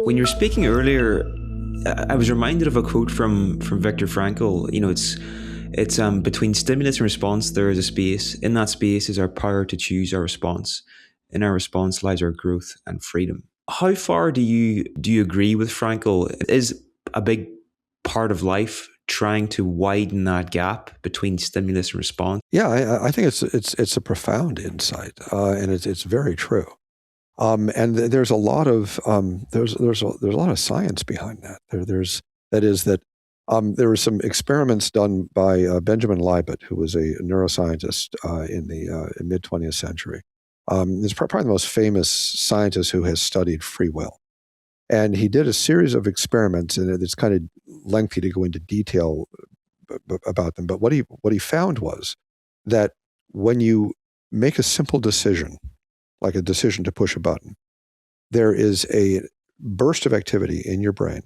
When you were speaking earlier, I was reminded of a quote from Viktor Frankl. You know, it's between stimulus and response, there is a space. In that space is our power to choose our response. In our response lies our growth and freedom. How far do you agree with Frankl? Is a big part of life trying to widen that gap between stimulus and response? Yeah, I think it's a profound insight, and it's very true. And there's a lot of there's a lot of science behind that. There were some experiments done by Benjamin Libet, who was a neuroscientist in the mid 20th century. He's probably the most famous scientist who has studied free will. And he did a series of experiments, and it's kind of lengthy to go into detail about them. But what he found was that when you make a simple decision, like a decision to push a button, there is a burst of activity in your brain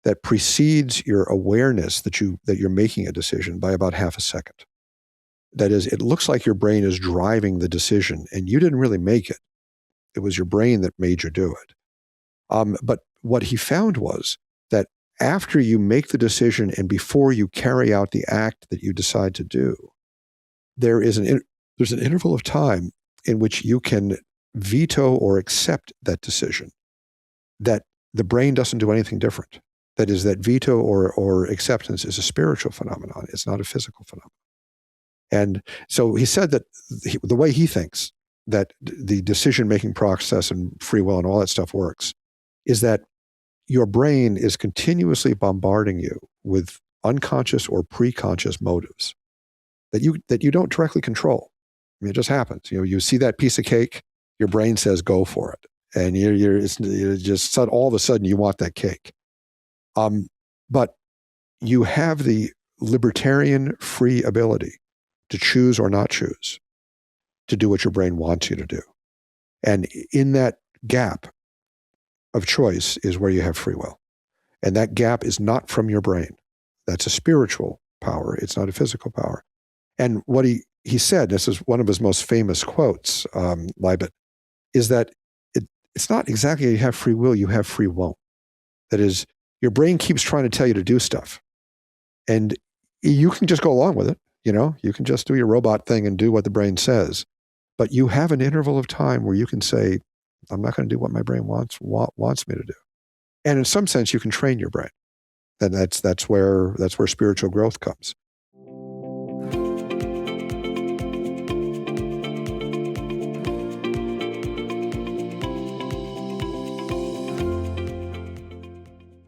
that precedes your awareness that you're making a decision by about half a second. That is, it looks like your brain is driving the decision, and you didn't really make it. It was your brain that made you do it. But what he found was that after you make the decision and before you carry out the act that you decide to do, there's an interval of time in which you can veto or accept that decision, that the brain doesn't do anything different. That is, that veto or acceptance is a spiritual phenomenon. It's not a physical phenomenon. And so he said that the way he thinks that the decision-making process and free will and all that stuff works is that your brain is continuously bombarding you with unconscious or pre-conscious motives that you don't directly control. I mean, it just happens. You see that piece of cake, your brain says, go for it. And you're just all of a sudden you want that cake. But you have the libertarian free ability to choose or not choose, to do what your brain wants you to do. And in that gap of choice is where you have free will. And that gap is not from your brain. That's a spiritual power. It's not a physical power. And what he said, this is one of his most famous quotes, Libet, is that it's not exactly you have free will, you have free won't. That is, your brain keeps trying to tell you to do stuff. And you can just go along with it. You can just do your robot thing and do what the brain says. But you have an interval of time where you can say, I'm not going to do what my brain wants me to do. And in some sense, you can train your brain. And that's where spiritual growth comes.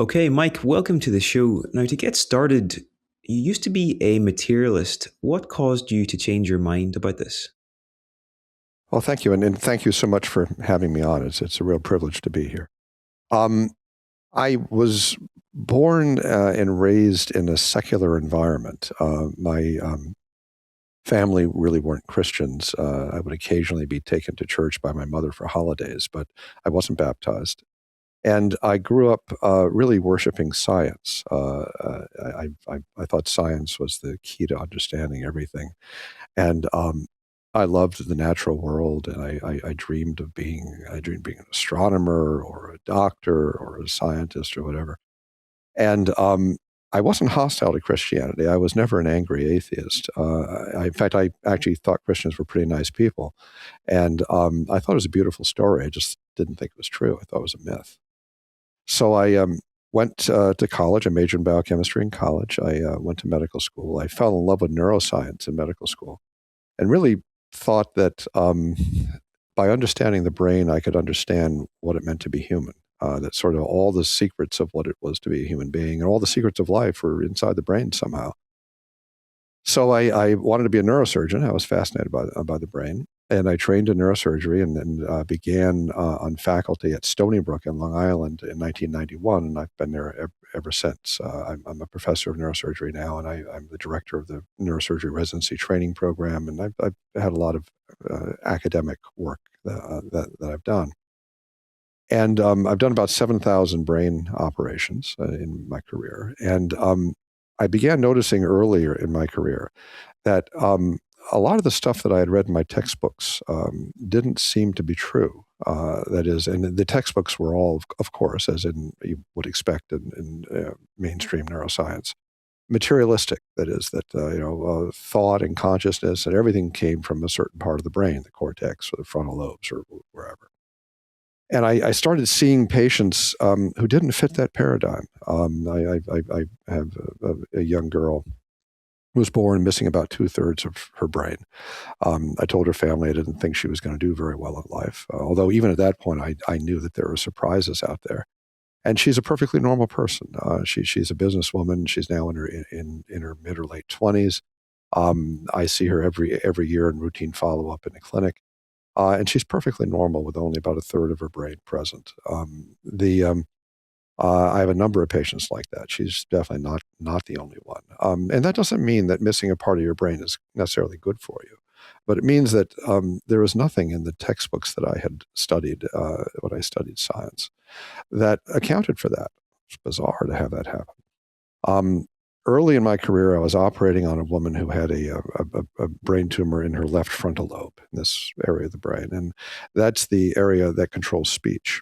Okay, Mike, welcome to the show. Now, to get started, you used to be a materialist. What caused you to change your mind about this? Well, thank you. And thank you so much for having me on. It's a real privilege to be here. I was born and raised in a secular environment. My family really weren't Christians. I would occasionally be taken to church by my mother for holidays, but I wasn't baptized. And I grew up really worshiping science. I thought science was the key to understanding everything. And I loved the natural world, and I dreamed being an astronomer or a doctor or a scientist or whatever. And I wasn't hostile to Christianity. I was never an angry atheist. In fact, I actually thought Christians were pretty nice people. And I thought it was a beautiful story. I just didn't think it was true. I thought it was a myth. So I went to college. I majored in biochemistry in college. I went to medical school. I fell in love with neuroscience in medical school and really thought that by understanding the brain, I could understand what it meant to be human, that sort of all the secrets of what it was to be a human being and all the secrets of life were inside the brain somehow. So I wanted to be a neurosurgeon. I was fascinated by the brain. And I trained in neurosurgery and began on faculty at Stony Brook in Long Island in 1991, and I've been there ever since. I'm a professor of neurosurgery now, and I'm the director of the Neurosurgery residency training program, and I've had a lot of academic work that I've done. And I've done about 7,000 brain operations in my career. And I began noticing earlier in my career that a lot of the stuff that I had read in my textbooks didn't seem to be true. That is, and the textbooks were all, of course, as in you would expect in mainstream neuroscience, materialistic. That is, that thought and consciousness and everything came from a certain part of the brain, the cortex or the frontal lobes or wherever. And I started seeing patients who didn't fit that paradigm. I have a young girl who was born missing about 2/3 of her brain. I told her family I didn't think she was going to do very well in life, although even at that point I knew that there were surprises out there. And she's a perfectly normal person. She's a businesswoman. She's now in her mid or late 20s. I see her every year in routine follow-up in the clinic. And she's perfectly normal with only about 1/3 of her brain present. I have a number of patients like that. She's definitely not the only one. And that doesn't mean that missing a part of your brain is necessarily good for you. But it means that there was nothing in the textbooks that I had studied when I studied science that accounted for that. It's bizarre to have that happen. Early in my career, I was operating on a woman who had a brain tumor in her left frontal lobe, in this area of the brain. And that's the area that controls speech.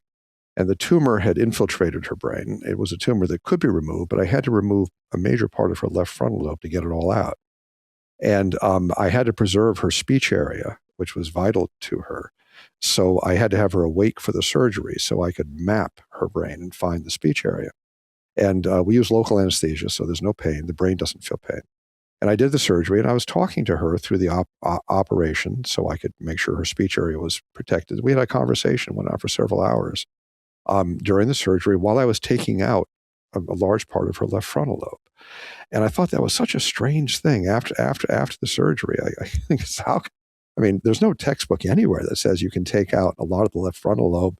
And the tumor had infiltrated her brain. It was a tumor that could be removed, but I had to remove a major part of her left frontal lobe to get it all out. And I had to preserve her speech area, which was vital to her. So I had to have her awake for the surgery so I could map her brain and find the speech area. And we use local anesthesia, so there's no pain. The brain doesn't feel pain. And I did the surgery, and I was talking to her through the operation so I could make sure her speech area was protected. We had a conversation, went on for several hours during the surgery while I was taking out a large part of her left frontal lobe. And I thought that was such a strange thing after the surgery. I think it's there's no textbook anywhere that says you can take out a lot of the left frontal lobe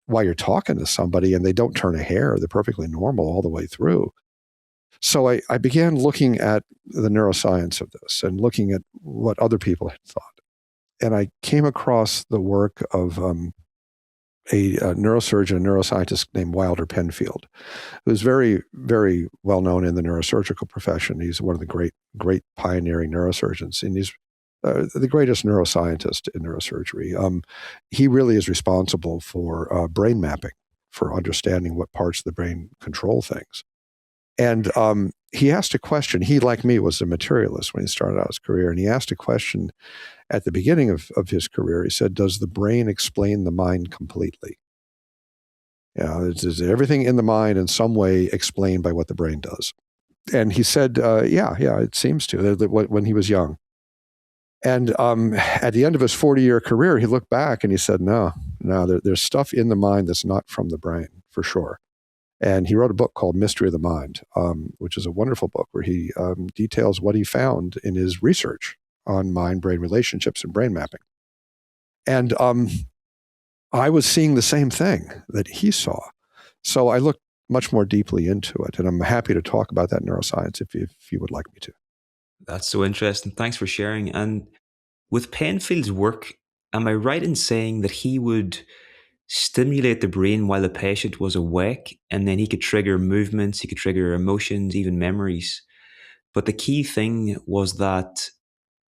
while you're talking to somebody and they don't turn a hair. They're perfectly normal all the way through. So I began looking at the neuroscience of this and looking at what other people had thought. And I came across the work of a neurosurgeon, a neuroscientist named Wilder Penfield, who's very, very well known in the neurosurgical profession. He's one of the great pioneering neurosurgeons, and he's the greatest neuroscientist in neurosurgery. He really is responsible for brain mapping, for understanding what parts of the brain control things. And he asked a question. He, like me, was a materialist when he started out his career, and he asked a question at the beginning of his career. He said, does the brain explain the mind completely? Is everything in the mind in some way explained by what the brain does? And he said, yeah, it seems to, when he was young. And at the end of his 40-year career, he looked back and he said, no, there's stuff in the mind that's not from the brain, for sure. And he wrote a book called Mystery of the Mind, which is a wonderful book where he details what he found in his research on mind-brain relationships and brain mapping. And I was seeing the same thing that he saw. So I looked much more deeply into it, and I'm happy to talk about that neuroscience if you would like me to. That's so interesting. Thanks for sharing. And with Penfield's work, am I right in saying that he would stimulate the brain while the patient was awake, and then he could trigger movements, he could trigger emotions, even memories? But the key thing was that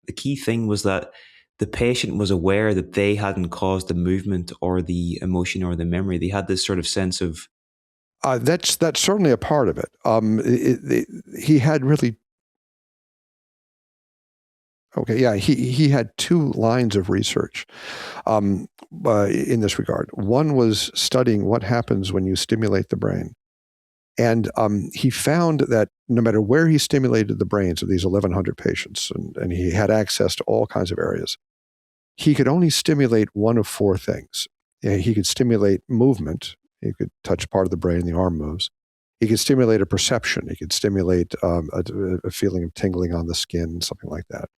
the patient was aware that they hadn't caused the movement or the emotion or the memory. They had this sort of sense of... That's certainly a part of it. He had really... Okay, yeah, he had two lines of research in this regard. One was studying what happens when you stimulate the brain. And he found that no matter where he stimulated the brains of these 1,100 patients, and he had access to all kinds of areas, he could only stimulate one of four things. He could stimulate movement. He could touch part of the brain, the arm moves. He could stimulate a perception. He could stimulate a feeling of tingling on the skin, something like that.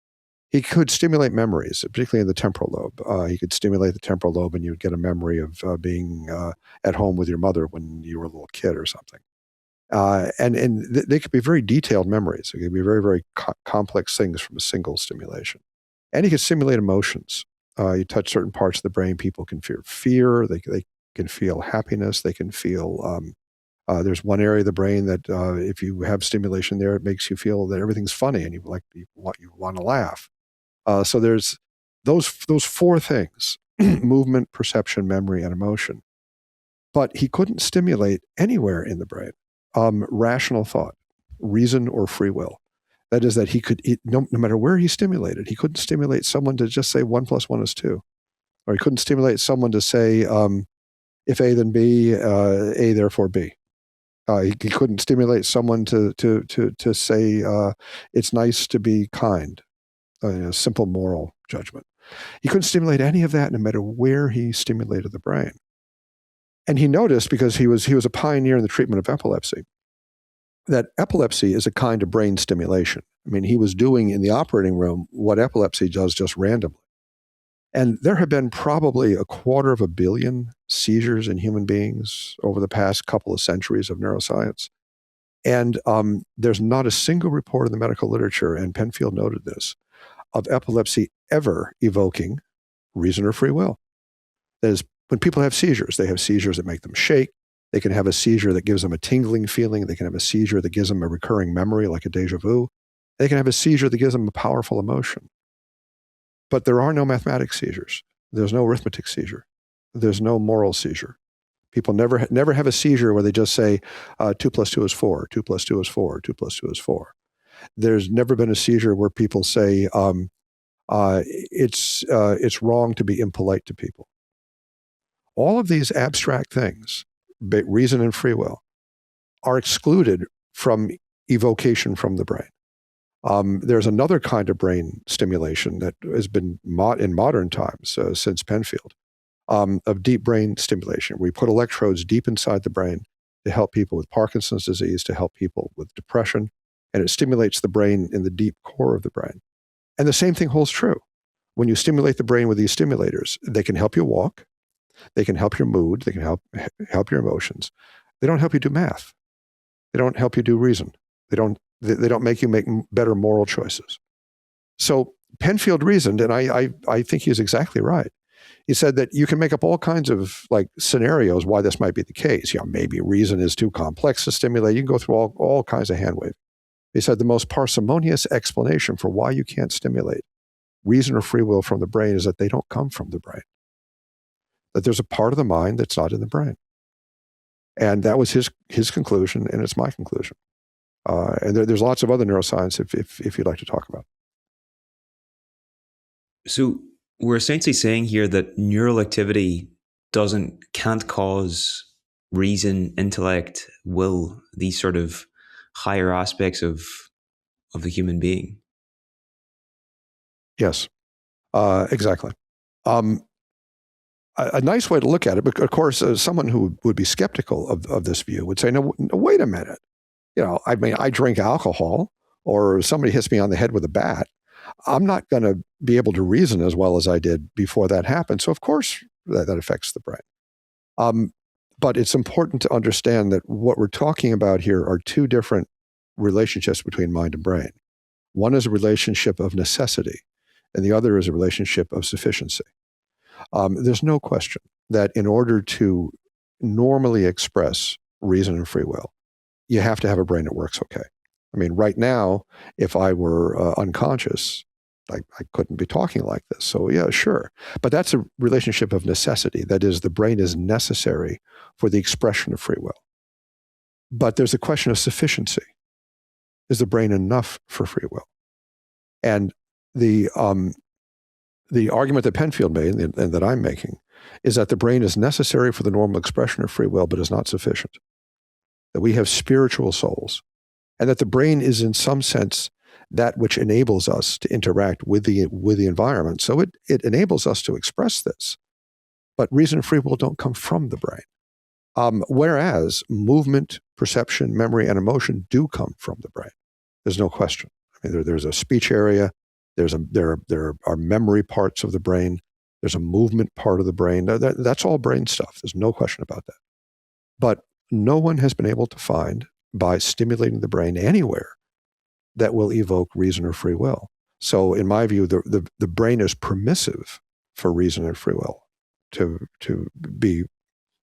He could stimulate memories, particularly in the temporal lobe. He could stimulate the temporal lobe and you would get a memory of being at home with your mother when you were a little kid or something. And they could be very detailed memories. They could be very, very complex things from a single stimulation. And he could stimulate emotions. You touch certain parts of the brain, people can feel fear, they can feel happiness, they can feel... there's one area of the brain that if you have stimulation there, it makes you feel that everything's funny and you want to laugh. So there's those four things movement, perception, memory, and emotion. But he couldn't stimulate anywhere in the brain rational thought, reason, or free will. That is, that no matter where he stimulated, he couldn't stimulate someone to just say 1 + 1 is 2. Or he couldn't stimulate someone to say, if A then B, A therefore B. He couldn't stimulate someone to say it's nice to be kind, a simple moral judgment. He couldn't stimulate any of that no matter where he stimulated the brain. And he noticed, because he was a pioneer in the treatment of epilepsy, that epilepsy is a kind of brain stimulation. I mean, he was doing in the operating room what epilepsy does just randomly. And there have been probably 250 million seizures in human beings over the past couple of centuries of neuroscience. And there's not a single report in the medical literature, and Penfield noted this, of epilepsy ever evoking reason or free will. That is, when people have seizures, they have seizures that make them shake. They can have a seizure that gives them a tingling feeling. They can have a seizure that gives them a recurring memory, like a déjà vu. They can have a seizure that gives them a powerful emotion. But there are no mathematics seizures. There's no arithmetic seizure. There's no moral seizure. People never have a seizure where they just say 2 + 2 is 4, 2 + 2 is 4, 2 + 2 is 4. There's never been a seizure where people say it's wrong to be impolite to people. All of these abstract things, reason and free will, are excluded from evocation from the brain. There's another kind of brain stimulation that has been in modern times since Penfield, of deep brain stimulation, where you put electrodes deep inside the brain to help people with Parkinson's disease, to help people with depression, and it stimulates the brain in the deep core of the brain. And the same thing holds true. When you stimulate the brain with these stimulators, they can help you walk, they can help your mood, they can help your emotions. They don't help you do math. They don't help you do reason. They don't make you make better moral choices. So Penfield reasoned, and I think he's exactly right. He said that you can make up all kinds of scenarios why this might be the case. Maybe reason is too complex to stimulate. You can go through all kinds of hand waving. He said the most parsimonious explanation for why you can't stimulate reason or free will from the brain is that they don't come from the brain. That there's a part of the mind that's not in the brain. And that was his conclusion, and it's my conclusion. And there's lots of other neuroscience if you'd like to talk about. So we're essentially saying here that neural activity can't cause reason, intellect, will, these sort of higher aspects of the human being. Yes, exactly. A nice way to look at it, but of course, someone who would be skeptical of this view would say, no, wait a minute. I drink alcohol, or somebody hits me on the head with a bat. I'm not going to be able to reason as well as I did before that happened. So of course that affects the brain. But it's important to understand that what we're talking about here are two different relationships between mind and brain. One is a relationship of necessity, and the other is a relationship of sufficiency. There's no question that in order to normally express reason and free will, you have to have a brain that works okay. I mean, right now, if I were unconscious, I couldn't be talking like this. So yeah, sure. But that's a relationship of necessity. That is, the brain is necessary for the expression of free will. But there's a question of sufficiency. Is the brain enough for free will? And the argument that Penfield made, and that I'm making, is that the brain is necessary for the normal expression of free will, but is not sufficient. That we have spiritual souls, and that the brain is in some sense that which enables us to interact with the environment. So it enables us to express this. But reason and free will don't come from the brain. Whereas movement, perception, memory, and emotion do come from the brain. There's no question. I mean, there's a speech area. There are memory parts of the brain. There's a movement part of the brain. That's all brain stuff. There's no question about that. But no one has been able to find, by stimulating the brain anywhere, that will evoke reason or free will. So in my view, the brain is permissive for reason and free will to be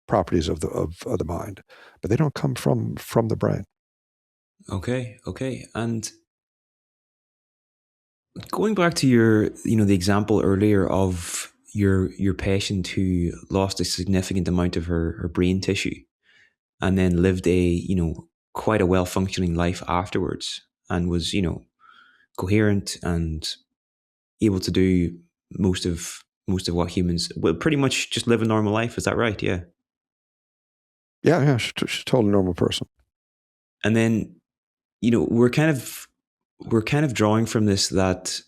properties of the mind, but they don't come from the brain. Okay. And going back to your, the example earlier of, your patient who lost a significant amount of her brain tissue and then lived quite a well functioning life afterwards, and was coherent and able to do most of what humans, well, pretty much just live a normal life. Is that right? Yeah. Yeah. She's a totally normal person. And then we're kind of drawing from this that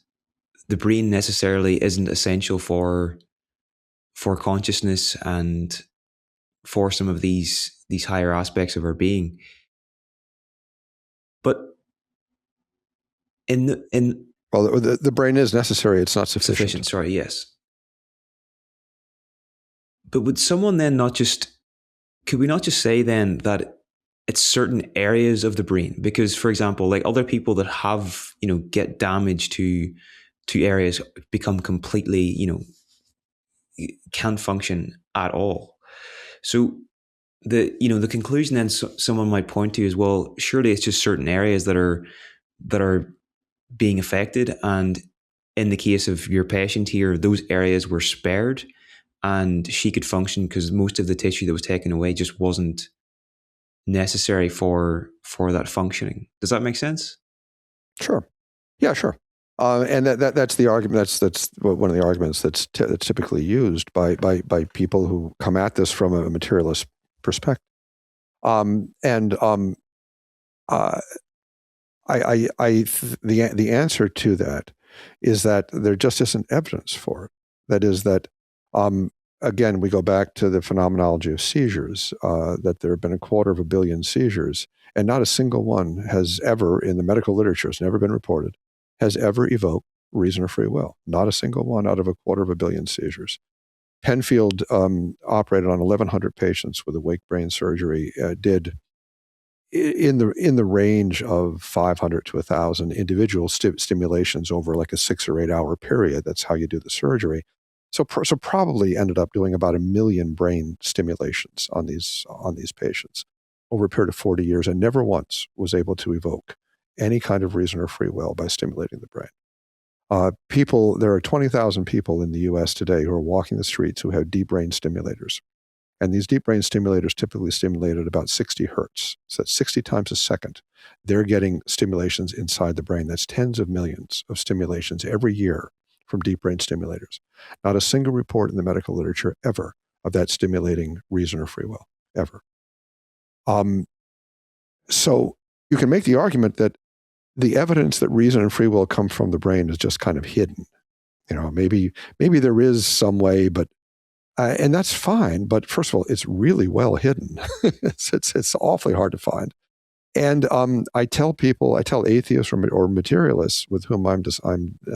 the brain necessarily isn't essential for consciousness and for some of these higher aspects of our being. But well, the brain is necessary. It's not sufficient. Sorry, yes. But would someone then could we not just say then that it's certain areas of the brain? Because, for example, like other people that have, get damage to areas, become completely, can't function at all. So the conclusion then someone might point to is, well, surely it's just certain areas that are being affected. And in the case of your patient here, those areas were spared and she could function because most of the tissue that was taken away just wasn't necessary for that functioning. Does that make sense? Sure. Yeah, sure. And that's the argument. That's one of the arguments that's typically used by people who come at this from a materialist perspective. The answer to that is that there just isn't evidence for it. That is that, again, we go back to the phenomenology of seizures, that there have been 250 million seizures, and not a single one has ever, in the medical literature, has never been reported, has ever evoked reason or free will. Not a single one out of 250 million seizures. Penfield operated on 1,100 patients with awake brain surgery, did in the range of 500 to 1,000 individual stimulations over like a 6 or 8 hour period. That's how you do the surgery. So probably ended up doing about 1 million brain stimulations on these patients over a period of 40 years, and never once was able to evoke any kind of reason or free will by stimulating the brain. There are 20,000 people in the U.S. today who are walking the streets who have deep brain stimulators. And these deep brain stimulators typically stimulate at about 60 hertz. So that's 60 times a second. They're getting stimulations inside the brain. That's tens of millions of stimulations every year from deep brain stimulators. Not a single report in the medical literature ever of that stimulating reason or free will, ever. So you can make the argument that the evidence that reason and free will come from the brain is just kind of hidden. Maybe there is some way, but and that's fine. But first of all, it's really well hidden. it's awfully hard to find. And I tell atheists or materialists with whom I'm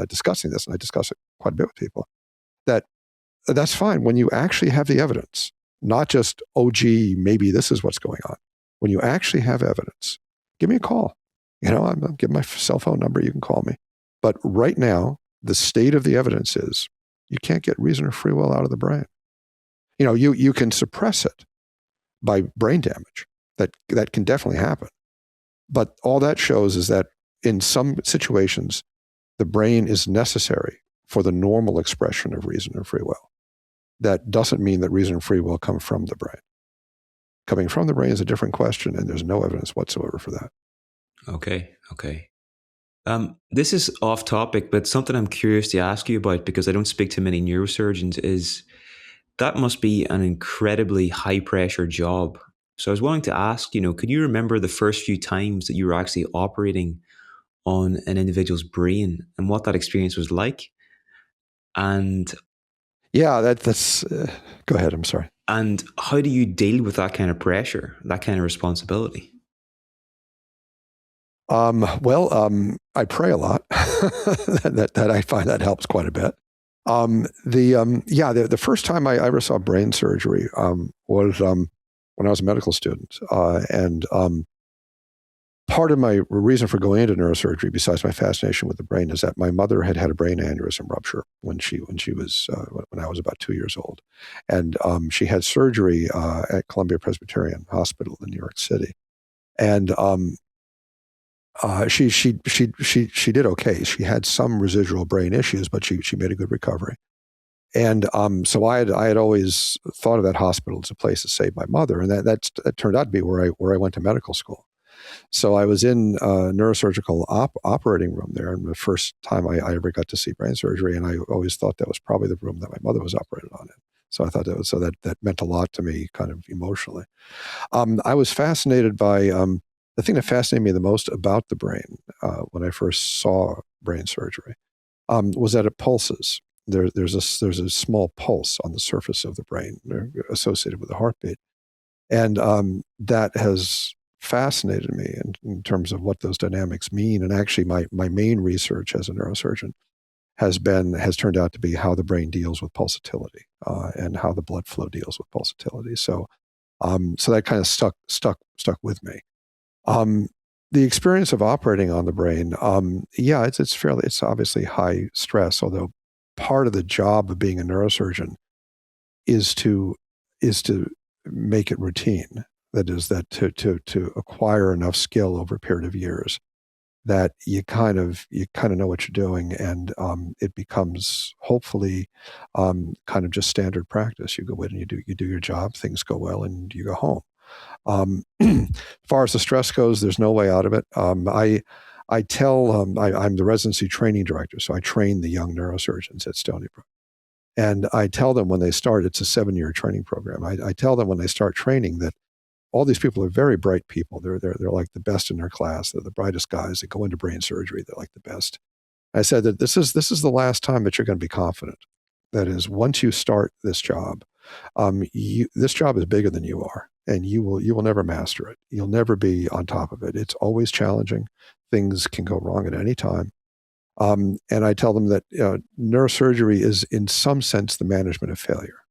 discussing this, and I discuss it quite a bit with people, that's fine when you actually have the evidence, not just, oh, gee, maybe this is what's going on. When you actually have evidence, give me a call. I'm give my cell phone number. You can call me. But right now, the state of the evidence is you can't get reason or free will out of the brain. You can suppress it by brain damage. That can definitely happen. But all that shows is that in some situations, the brain is necessary for the normal expression of reason and free will. That doesn't mean that reason and free will come from the brain. Coming from the brain is a different question, and there's no evidence whatsoever for that. Okay. This is off topic, but something I'm curious to ask you about, because I don't speak to many neurosurgeons, is that must be an incredibly high pressure job. So I was wanting to ask, could you remember the first few times that you were actually operating on an individual's brain and what that experience was like? And yeah, that's go ahead. I'm sorry. And how do you deal with that kind of pressure, that kind of responsibility? I pray a lot. that I find that helps quite a bit. The first time I ever saw brain surgery was when I was a medical student, and part of my reason for going into neurosurgery, besides my fascination with the brain, is that my mother had a brain aneurysm rupture when I was about 2 years old, and she had surgery at Columbia Presbyterian Hospital in New York City, and she did okay. She had some residual brain issues, but she made a good recovery. And so I had always thought of that hospital as a place to save my mother, and that turned out to be where I went to medical school. So I was in a neurosurgical operating room there, and the first time I ever got to see brain surgery, and I always thought that was probably the room that my mother was operated on in. So I thought that meant a lot to me, kind of emotionally. I was fascinated by the thing that fascinated me the most about the brain when I first saw brain surgery was that it pulses. There's a small pulse on the surface of the brain associated with the heartbeat, and that has fascinated me in terms of what those dynamics mean. And actually, my main research as a neurosurgeon has turned out to be how the brain deals with pulsatility and how the blood flow deals with pulsatility. So that kind of stuck with me. The experience of operating on the brain, it's obviously high stress, although part of the job of being a neurosurgeon is to make it routine. That is, that to acquire enough skill over a period of years that you kind of know what you're doing, and it becomes hopefully kind of just standard practice. You go in and you do your job, things go well, and you go home. As far as the stress goes, there's no way out of it. I'm the residency training director, so I train the young neurosurgeons at Stony Brook. And I tell them when they start, it's a 7-year training program. I tell them when they start training that all these people are very bright people. They're like the best in their class. They're the brightest guys. They go into brain surgery. They're like the best. I said that this is the last time that you're going to be confident. That is, once you start this job, this job is bigger than you are, and you will never master it. You'll never be on top of it. It's always challenging. Things can go wrong at any time. And I tell them that neurosurgery is, in some sense, the management of failure,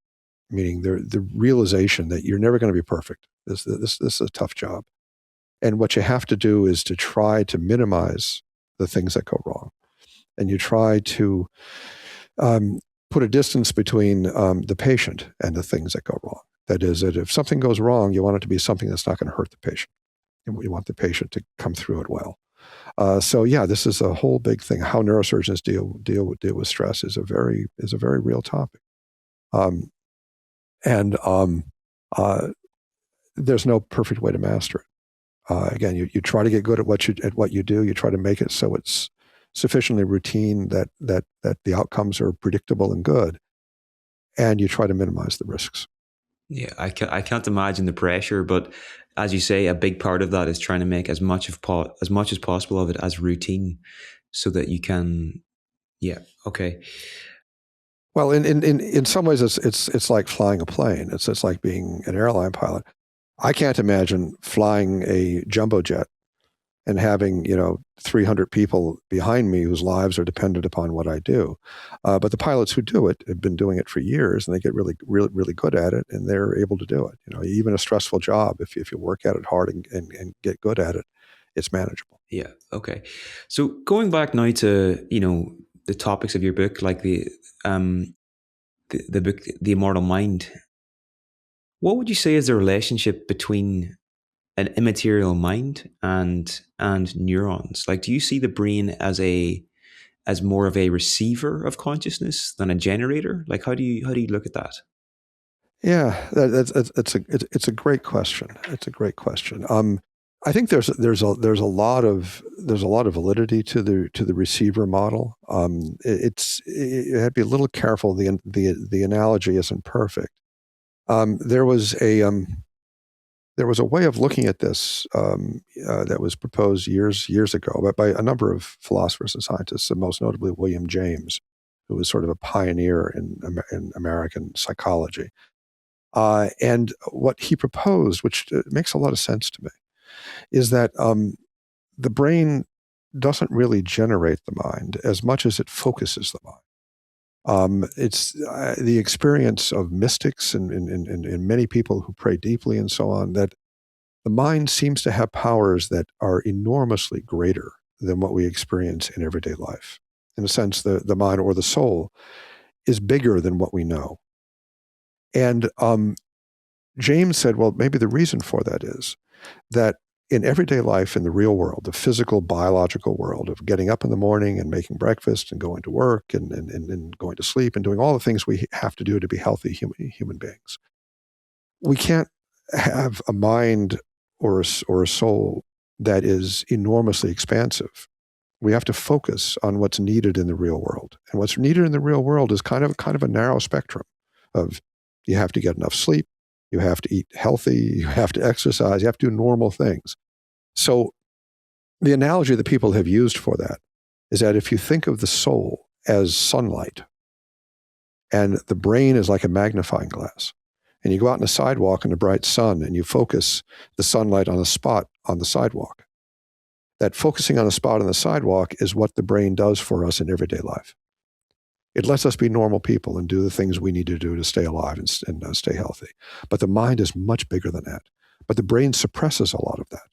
meaning the realization that you're never going to be perfect. This is a tough job. And what you have to do is to try to minimize the things that go wrong. And you try to put a distance between the patient and the things that go wrong. That is, that if something goes wrong, you want it to be something that's not going to hurt the patient. And you want the patient to come through it well. This is a whole big thing. How neurosurgeons deal with stress is a very real topic. There's no perfect way to master it. Again, you try to get good at what you do. You try to make it so it's sufficiently routine that the outcomes are predictable and good, and you try to minimize the risks. Yeah, I can't imagine the pressure, but as you say, a big part of that is trying to make as much as possible of it as routine, so that you can. Yeah. Okay. Well, in some ways, it's like flying a plane. It's like being an airline pilot. I can't imagine flying a jumbo jet and having 300 people behind me whose lives are dependent upon what I do. But the pilots who do it have been doing it for years, and they get really, really, really good at it, and they're able to do it. Even a stressful job, if you work at it hard and get good at it, it's manageable. Yeah. Okay. So going back now to the topics of your book, like the book, The Immortal Mind. What would you say is the relationship between an immaterial mind and neurons? Like, do you see the brain as more of a receiver of consciousness than a generator? Like, how do you look at that? Yeah, it's a great question. It's a great question. I think there's a lot of validity to the receiver model. You have to be a little careful. The analogy isn't perfect. There was a way of looking at this that was proposed years ago by a number of philosophers and scientists, and most notably William James, who was sort of a pioneer in American psychology. And what he proposed, which makes a lot of sense to me, is that the brain doesn't really generate the mind as much as it focuses the mind. It's the experience of mystics and many people who pray deeply and so on, that the mind seems to have powers that are enormously greater than what we experience in everyday life. In a sense, the mind or the soul is bigger than what we know. And James said, well, maybe the reason for that is that in everyday life, in the real world, the physical, biological world of getting up in the morning and making breakfast and going to work and going to sleep and doing all the things we have to do to be healthy human beings, we can't have a mind or a soul that is enormously expansive. We have to focus on what's needed in the real world. And what's needed in the real world is kind of a narrow spectrum of, you have to get enough sleep, you have to eat healthy, you have to exercise, you have to do normal things. So the analogy that people have used for that is that if you think of the soul as sunlight and the brain is like a magnifying glass, and you go out on a sidewalk in the bright sun and you focus the sunlight on a spot on the sidewalk, that focusing on a spot on the sidewalk is what the brain does for us in everyday life. It lets us be normal people and do the things we need to do to stay alive and stay healthy. But the mind is much bigger than that. But the brain suppresses a lot of that.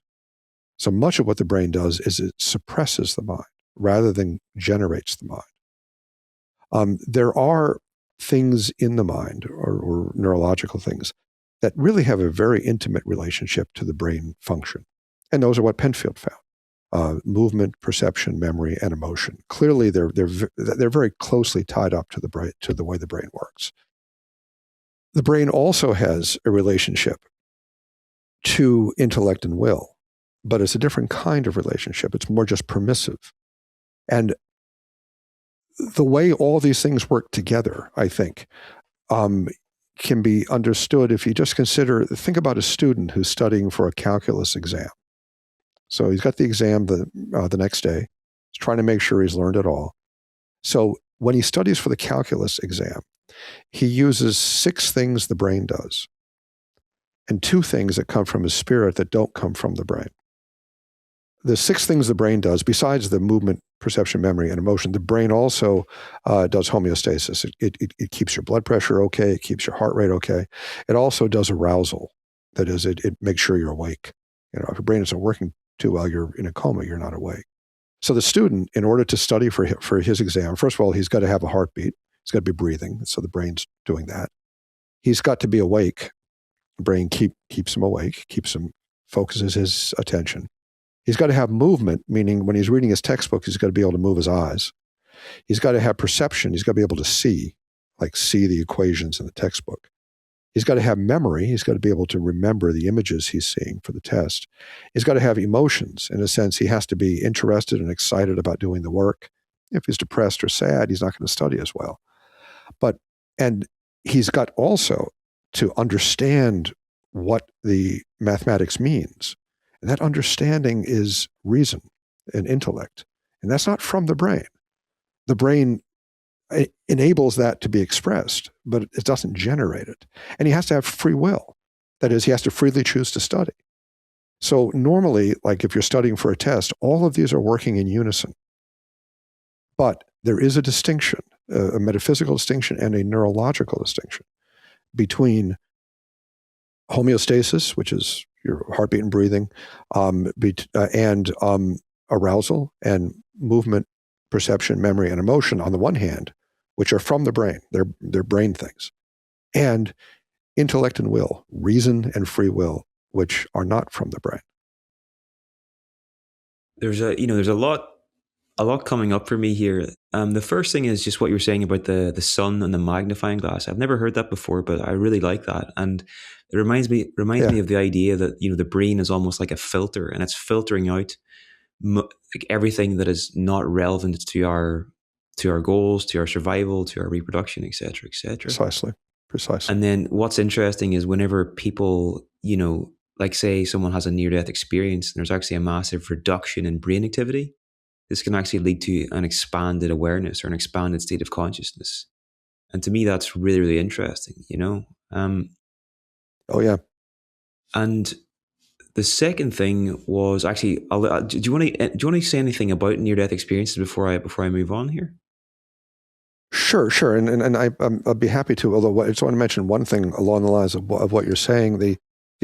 So much of what the brain does is it suppresses the mind rather than generates the mind. There are things in the mind, or neurological things, that really have a very intimate relationship to the brain function. And those are what Penfield found. Movement, perception, memory, and emotion. Clearly, they're very closely tied up to the brain, to the way the brain works. The brain also has a relationship to intellect and will, but it's a different kind of relationship. It's more just permissive. And the way all these things work together, I think, can be understood if you just think about a student who's studying for a calculus exam. So he's got the exam the next day. He's trying to make sure he's learned it all. So when he studies for the calculus exam, he uses 6 things the brain does and 2 things that come from his spirit that don't come from the brain. The 6 things the brain does, besides the movement, perception, memory, and emotion, the brain also does homeostasis. It keeps your blood pressure okay. It keeps your heart rate okay. It also does arousal. That is, it makes sure you're awake. If your brain isn't working too well, you're in a coma, you're not awake. So the student, in order to study for his exam, first of all, he's got to have a heartbeat. He's got to be breathing. So the brain's doing that. He's got to be awake. The brain keeps him awake, focuses his attention. He's got to have movement, meaning when he's reading his textbook, he's got to be able to move his eyes. He's got to have perception. He's got to be able to see the equations in the textbook. He's got to have memory. He's got to be able to remember the images he's seeing for the test. He's got to have emotions. In a sense, he has to be interested and excited about doing the work. If he's depressed or sad, he's not going to study as well. And he's got also to understand what the mathematics means. And that understanding is reason and intellect. And that's not from the brain. The brain enables that to be expressed, but it doesn't generate it. And he has to have free will. That is, he has to freely choose to study. So normally, like if you're studying for a test, all of these are working in unison. But there is a distinction, a metaphysical distinction and a neurological distinction between homeostasis, which is your heartbeat and breathing, and arousal and movement, perception, memory, and emotion on the one hand, which are from the brain, they're brain things, and intellect and will, reason and free will, which are not from the brain. There's a lot coming up for me here. The first thing is just what you were saying about the sun and the magnifying glass. I've never heard that before, but I really like that, and it reminds me of the idea that the brain is almost like a filter, and it's filtering out like everything that is not relevant to our goals, to our survival, to our reproduction, etc., etc. Precisely. And then what's interesting is whenever people, like say someone has a near-death experience, and there's actually a massive reduction in brain activity, this can actually lead to an expanded awareness or an expanded state of consciousness. And to me, that's really, really interesting, Oh, yeah. And the second thing was actually, do you want to say anything about near-death experiences before I move on here? Sure. And I'll be happy to, although I just want to mention one thing along the lines of what you're saying, the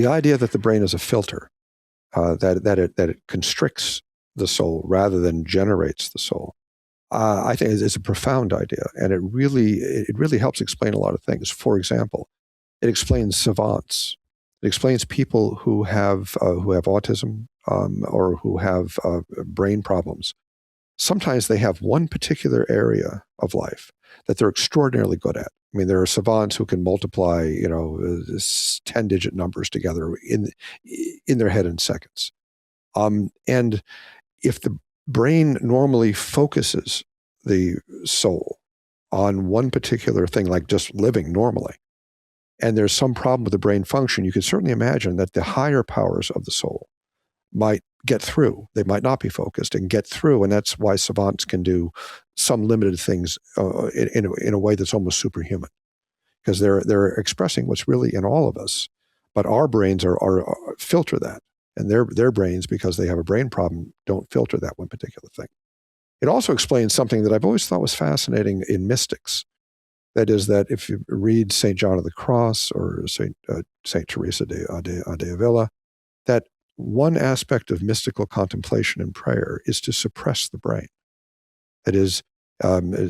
idea that the brain is a filter, that it constricts the soul rather than generates the soul, I think is a profound idea. And it really helps explain a lot of things. For example, it explains savants. It explains people who have autism, or who have brain problems, sometimes they have one particular area of life that they're extraordinarily good at. I mean, there are savants who can multiply, 10-digit numbers together in their head in seconds. And if the brain normally focuses the soul on one particular thing, like just living normally, and there's some problem with the brain function, you can certainly imagine that the higher powers of the soul might get through. They might not be focused and get through, and that's why savants can do some limited things in a way that's almost superhuman, because they're expressing what's really in all of us, but our brains are filter that, and their brains, because they have a brain problem, don't filter that one particular thing. It also explains something that I've always thought was fascinating in mystics. That is, that if you read St. John of the Cross or St. Teresa de Avila, that one aspect of mystical contemplation and prayer is to suppress the brain. That is,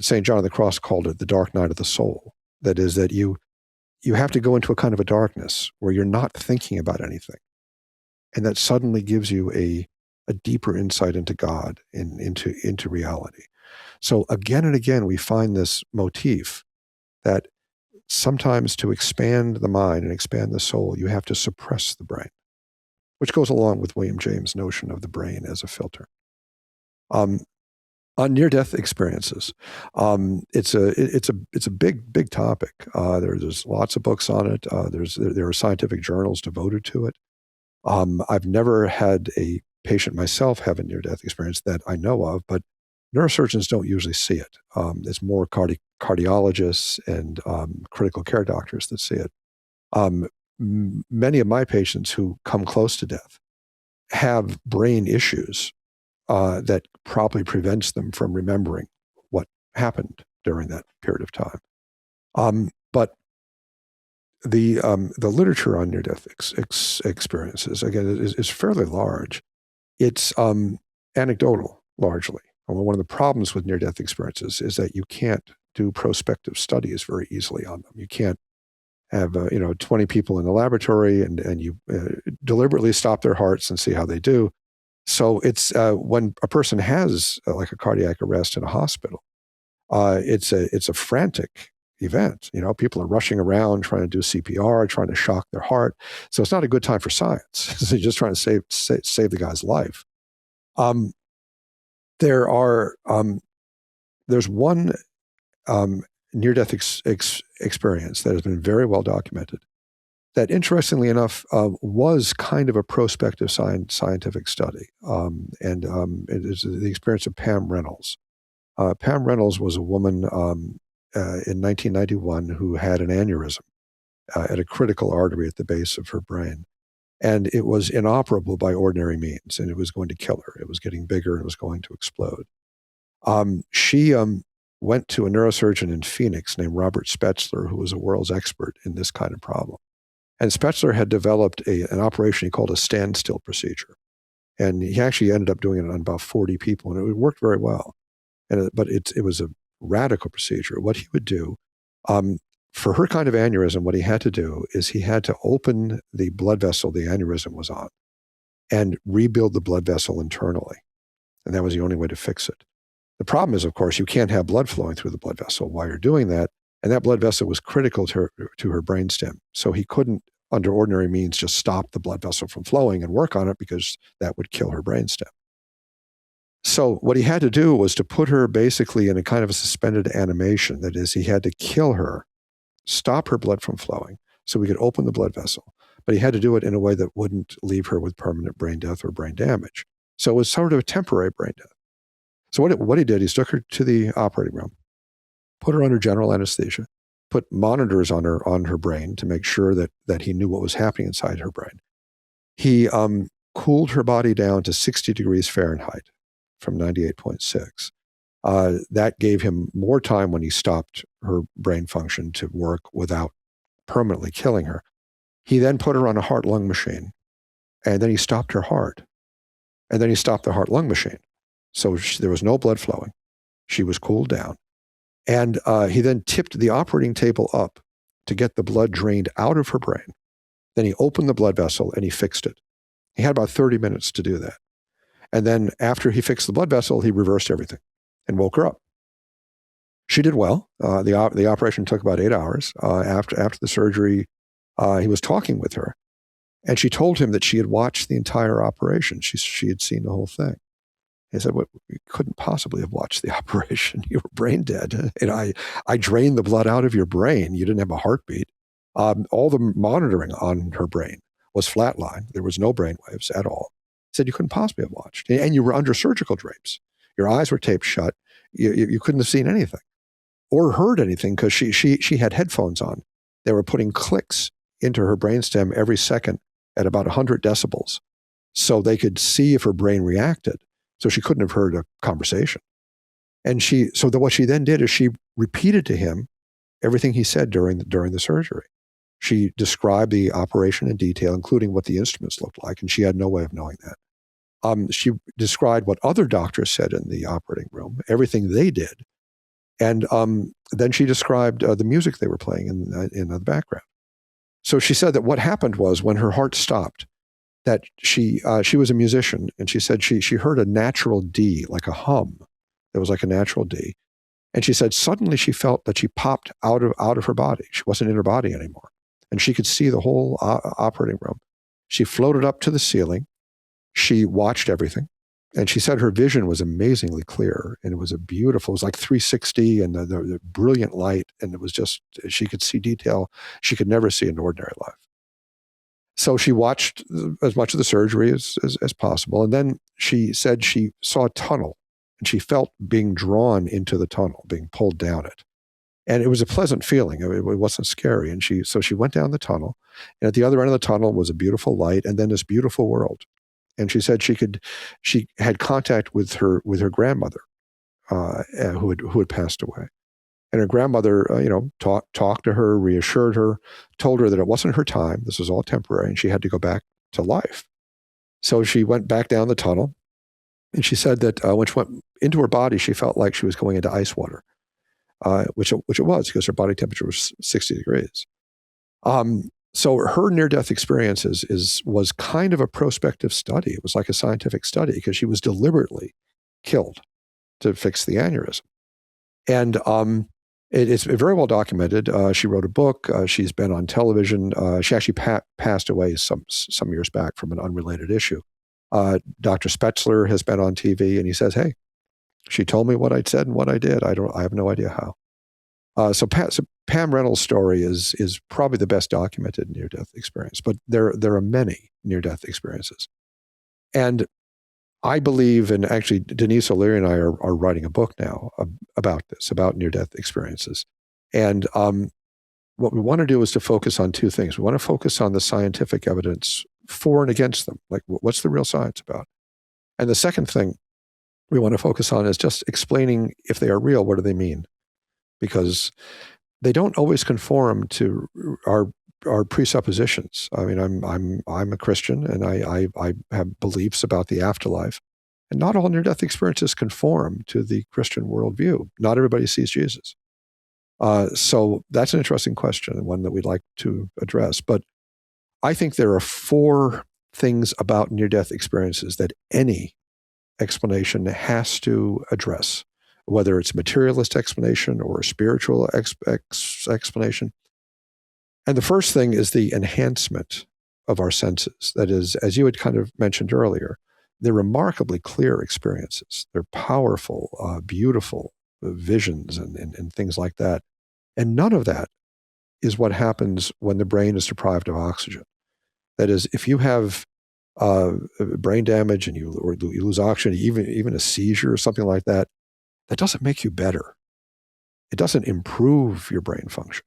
St. John of the Cross called it the dark night of the soul. That is, that you have to go into a kind of a darkness where you're not thinking about anything. And that suddenly gives you a deeper insight into God and into reality. So again and again, we find this motif that sometimes to expand the mind and expand the soul, you have to suppress the brain, which goes along with William James' notion of the brain as a filter. On near-death experiences, it's a big topic. There's lots of books on it. There are scientific journals devoted to it. I've never had a patient myself have a near-death experience that I know of, but neurosurgeons don't usually see it. It's more cardiologists and critical care doctors that see it. Many of my patients who come close to death have brain issues that probably prevents them from remembering what happened during that period of time. But the literature on near-death experiences, again, is fairly large. It's anecdotal, largely. One of the problems with near-death experiences is that you can't do prospective studies very easily on them. You can't have 20 people in the laboratory and you deliberately stop their hearts and see how they do. So it's when a person has like a cardiac arrest in a hospital, it's a frantic event. People are rushing around trying to do CPR, trying to shock their heart. So it's not a good time for science. So you're just trying to save the guy's life. There's one near-death experience that has been very well documented that, interestingly enough, was kind of a prospective scientific study. And it is the experience of Pam Reynolds. Pam Reynolds was a woman in 1991 who had an aneurysm at a critical artery at the base of her brain. And it was inoperable by ordinary means, and it was going to kill her. It was getting bigger and it was going to explode. She went to a neurosurgeon in Phoenix named Robert Spetzler, who was a world's expert in this kind of problem. And Spetzler had developed an operation he called a standstill procedure. And he actually ended up doing it on about 40 people, and it worked very well. But it was a radical procedure. What he would do, for her kind of aneurysm, what he had to do is he had to open the blood vessel the aneurysm was on and rebuild the blood vessel internally. And that was the only way to fix it. The problem is, of course, you can't have blood flowing through the blood vessel while you're doing that. And that blood vessel was critical to her brainstem. So he couldn't, under ordinary means, just stop the blood vessel from flowing and work on it, because that would kill her brainstem. So what he had to do was to put her basically in a kind of a suspended animation. That is, he had to kill her, stop her blood from flowing so we could open the blood vessel. But he had to do it in a way that wouldn't leave her with permanent brain death or brain damage. So it was sort of a temporary brain death. So what he did, he took her to the operating room, put her under general anesthesia, put monitors on her brain to make sure that he knew what was happening inside her brain. He cooled her body down to 60 degrees Fahrenheit from 98.6. That gave him more time when he stopped her brain function to work without permanently killing her. He then put her on a heart-lung machine, and then he stopped her heart. And then he stopped the heart-lung machine. So there was no blood flowing. She was cooled down. And he then tipped the operating table up to get the blood drained out of her brain. Then he opened the blood vessel and he fixed it. He had about 30 minutes to do that. And then after he fixed the blood vessel, he reversed everything and woke her up. She did well. The operation took about 8 hours. After the surgery, he was talking with her, and she told him that she had watched the entire operation. She had seen the whole thing. He said, "Well, you couldn't possibly have watched the operation. You were brain dead. And I drained the blood out of your brain. You didn't have a heartbeat. All the monitoring on her brain was flatline. There was no brain waves at all." He said, "You couldn't possibly have watched. And you were under surgical drapes. Your eyes were taped shut. You couldn't have seen anything or heard anything because she had headphones on. They were putting clicks into her brainstem every second at about 100 decibels so they could see if her brain reacted. So she couldn't have heard a conversation. And what she then did is she repeated to him everything he said during the surgery. She described the operation in detail, including what the instruments looked like, and she had no way of knowing that. She described what other doctors said in the operating room, everything they did. And then she described the music they were playing in the background. So she said that what happened was when her heart stopped, that she was a musician, and she said she heard a natural D, like a hum. It was like a natural D. And she said suddenly she felt that she popped out of her body. She wasn't in her body anymore. And she could see the whole operating room. She floated up to the ceiling. She watched everything. And she said her vision was amazingly clear, and it was it was like 360 and the brilliant light, and it was just, she could see detail she could never see in ordinary life. So she watched as much of the surgery as possible. And then she said she saw a tunnel, and she felt being drawn into the tunnel, being pulled down it. And it was a pleasant feeling. It wasn't scary. And so she went down the tunnel, and at the other end of the tunnel was a beautiful light and then this beautiful world. And she said she had contact with her grandmother, who had passed away. And her grandmother, talked to her, reassured her, told her that it wasn't her time. This was all temporary, and she had to go back to life. So she went back down the tunnel, and she said that when she went into her body, she felt like she was going into ice water, which it was because her body temperature was 60 degrees. So her near-death experiences was kind of a prospective study. It was like a scientific study because she was deliberately killed to fix the aneurysm. And it's very well documented. She wrote a book. She's been on television. She actually passed away some years back from an unrelated issue. Dr. Spetzler has been on TV, and he says, "Hey, she told me what I'd said and what I did. I have no idea how." So Pam Reynolds' story is probably the best documented near-death experience, but there are many near-death experiences. And I believe, and actually Denise O'Leary and I are writing a book now about this, about near-death experiences. And what we want to do is to focus on two things. We want to focus on the scientific evidence for and against them, like what's the real science about? And the second thing we want to focus on is just explaining, if they are real, what do they mean? Because they don't always conform to our presuppositions. I mean, I'm a Christian, and I have beliefs about the afterlife, and not all near-death experiences conform to the Christian worldview. Not everybody sees Jesus. So that's an interesting question, and one that we'd like to address. But I think there are 4 things about near-death experiences that any explanation has to address, whether it's a materialist explanation or a spiritual explanation. And the first thing is the enhancement of our senses. That is, as you had kind of mentioned earlier, they're remarkably clear experiences. They're powerful, beautiful visions and things like that. And none of that is what happens when the brain is deprived of oxygen. That is, if you have brain damage and you lose oxygen, even a seizure or something like that, that doesn't make you better. It doesn't improve your brain function.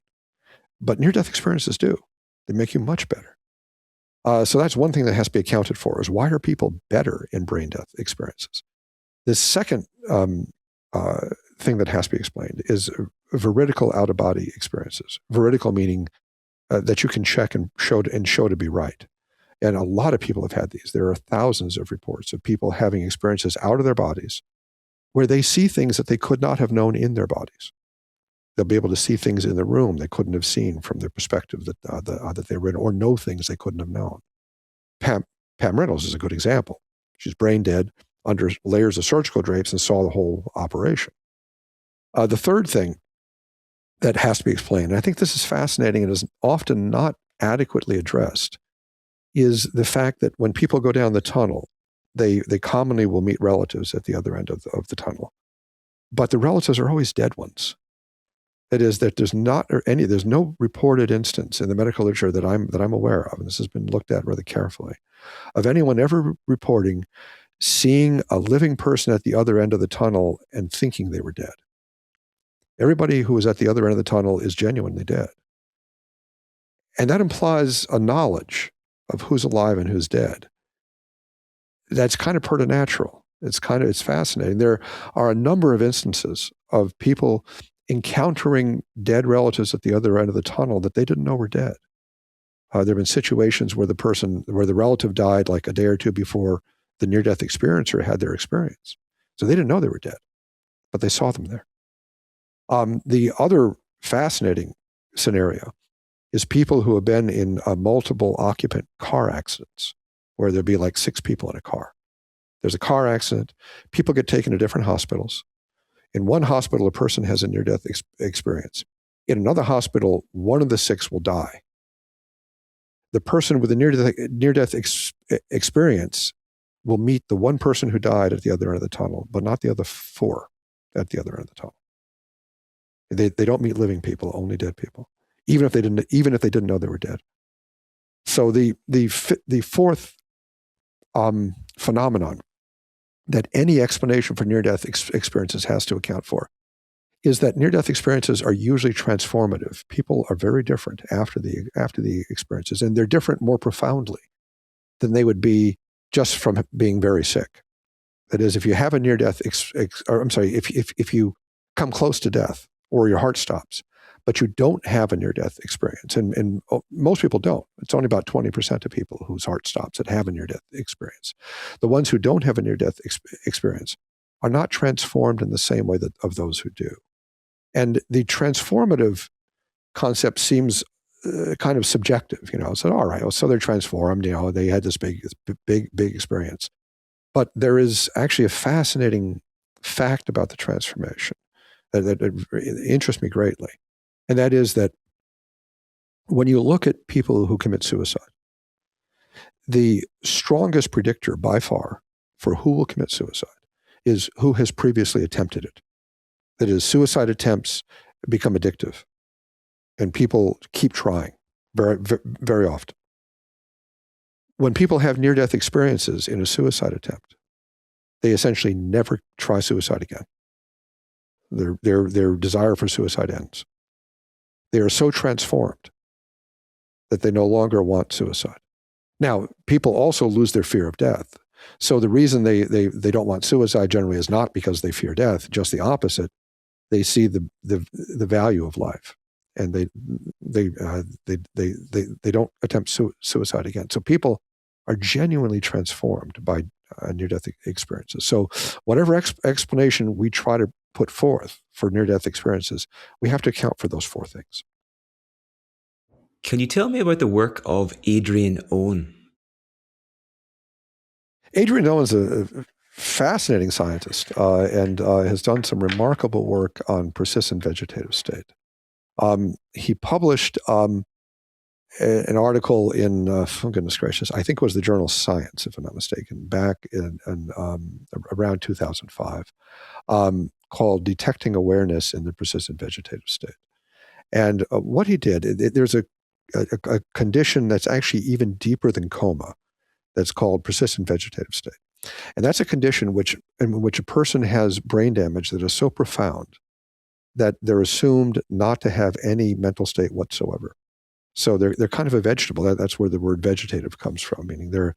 But near-death experiences do. They make you much better. So that's one thing that has to be accounted for, is why are people better in brain death experiences? The second thing that has to be explained is veridical out-of-body experiences. Veridical meaning that you can check and show to be right. And a lot of people have had these. There are thousands of reports of people having experiences out of their bodies where they see things that they could not have known in their bodies. They'll be able to see things in the room they couldn't have seen from their perspective that they were in, or know things they couldn't have known. Pam Pam Reynolds is a good example. She's brain dead under layers of surgical drapes and saw the whole operation. The third thing that has to be explained, and I think this is fascinating and is often not adequately addressed, is the fact that when people go down the tunnel, they commonly will meet relatives at the other end of the tunnel. But the relatives are always dead ones. That is, that there's no reported instance in the medical literature that I'm aware of, and this has been looked at rather carefully, of anyone ever reporting seeing a living person at the other end of the tunnel and thinking they were dead. Everybody who is at the other end of the tunnel is genuinely dead. And that implies a knowledge of who's alive and who's dead. That's kind of preternatural. It's fascinating. There are a number of instances of people encountering dead relatives at the other end of the tunnel that they didn't know were dead. There have been situations where the relative died like a day or two before the near-death experiencer had their experience. So they didn't know they were dead, but they saw them there. The other fascinating scenario is people who have been in multiple occupant car accidents where there'd be like 6 people in a car. There's a car accident. People get taken to different hospitals. In one hospital, a person has a near-death experience. In another hospital, one of the 6 will die. The person with a near-death experience will meet the one person who died at the other end of the tunnel, but not the other 4 at the other end of the tunnel. They don't meet living people, only dead people, even if they didn't know they were dead. So the fourth phenomenon that any explanation for near-death experiences has to account for is that near-death experiences are usually transformative. People are very different after the experiences, and they're different more profoundly than they would be just from being very sick. That is, if you have a near-death, if you come close to death or your heart stops, but you don't have a near-death experience, and most people don't. It's only about 20% of people whose heart stops that have a near-death experience. The ones who don't have a near-death experience are not transformed in the same way of those who do. And the transformative concept seems kind of subjective, So, all right, well, so they're transformed, they had this big experience. But there is actually a fascinating fact about the transformation that interests me greatly. And that is that when you look at people who commit suicide, the strongest predictor by far for who will commit suicide is who has previously attempted it. That is, suicide attempts become addictive, and people keep trying very, very often. When people have near-death experiences in a suicide attempt, they essentially never try suicide again. Their desire for suicide ends. They are so transformed that they no longer want suicide. Now, people also lose their fear of death. So the reason they don't want suicide generally is not because they fear death, just the opposite. They see the value of life, and they don't attempt suicide again. So people are genuinely transformed by near-death experiences. So whatever explanation we try to put forth for near-death experiences, we have to account for those 4 things. Can you tell me about the work of Adrian Owen? Adrian Owen's a fascinating scientist and has done some remarkable work on persistent vegetative state. He published an article in, oh goodness gracious, I think it was the journal Science, if I'm not mistaken, back in around 2005, called Detecting Awareness in the Persistent Vegetative State. And what he did, there's a condition that's actually even deeper than coma that's called persistent vegetative state. And that's a condition in which a person has brain damage that is so profound that they're assumed not to have any mental state whatsoever. So they're kind of a vegetable. That's where the word vegetative comes from, meaning they're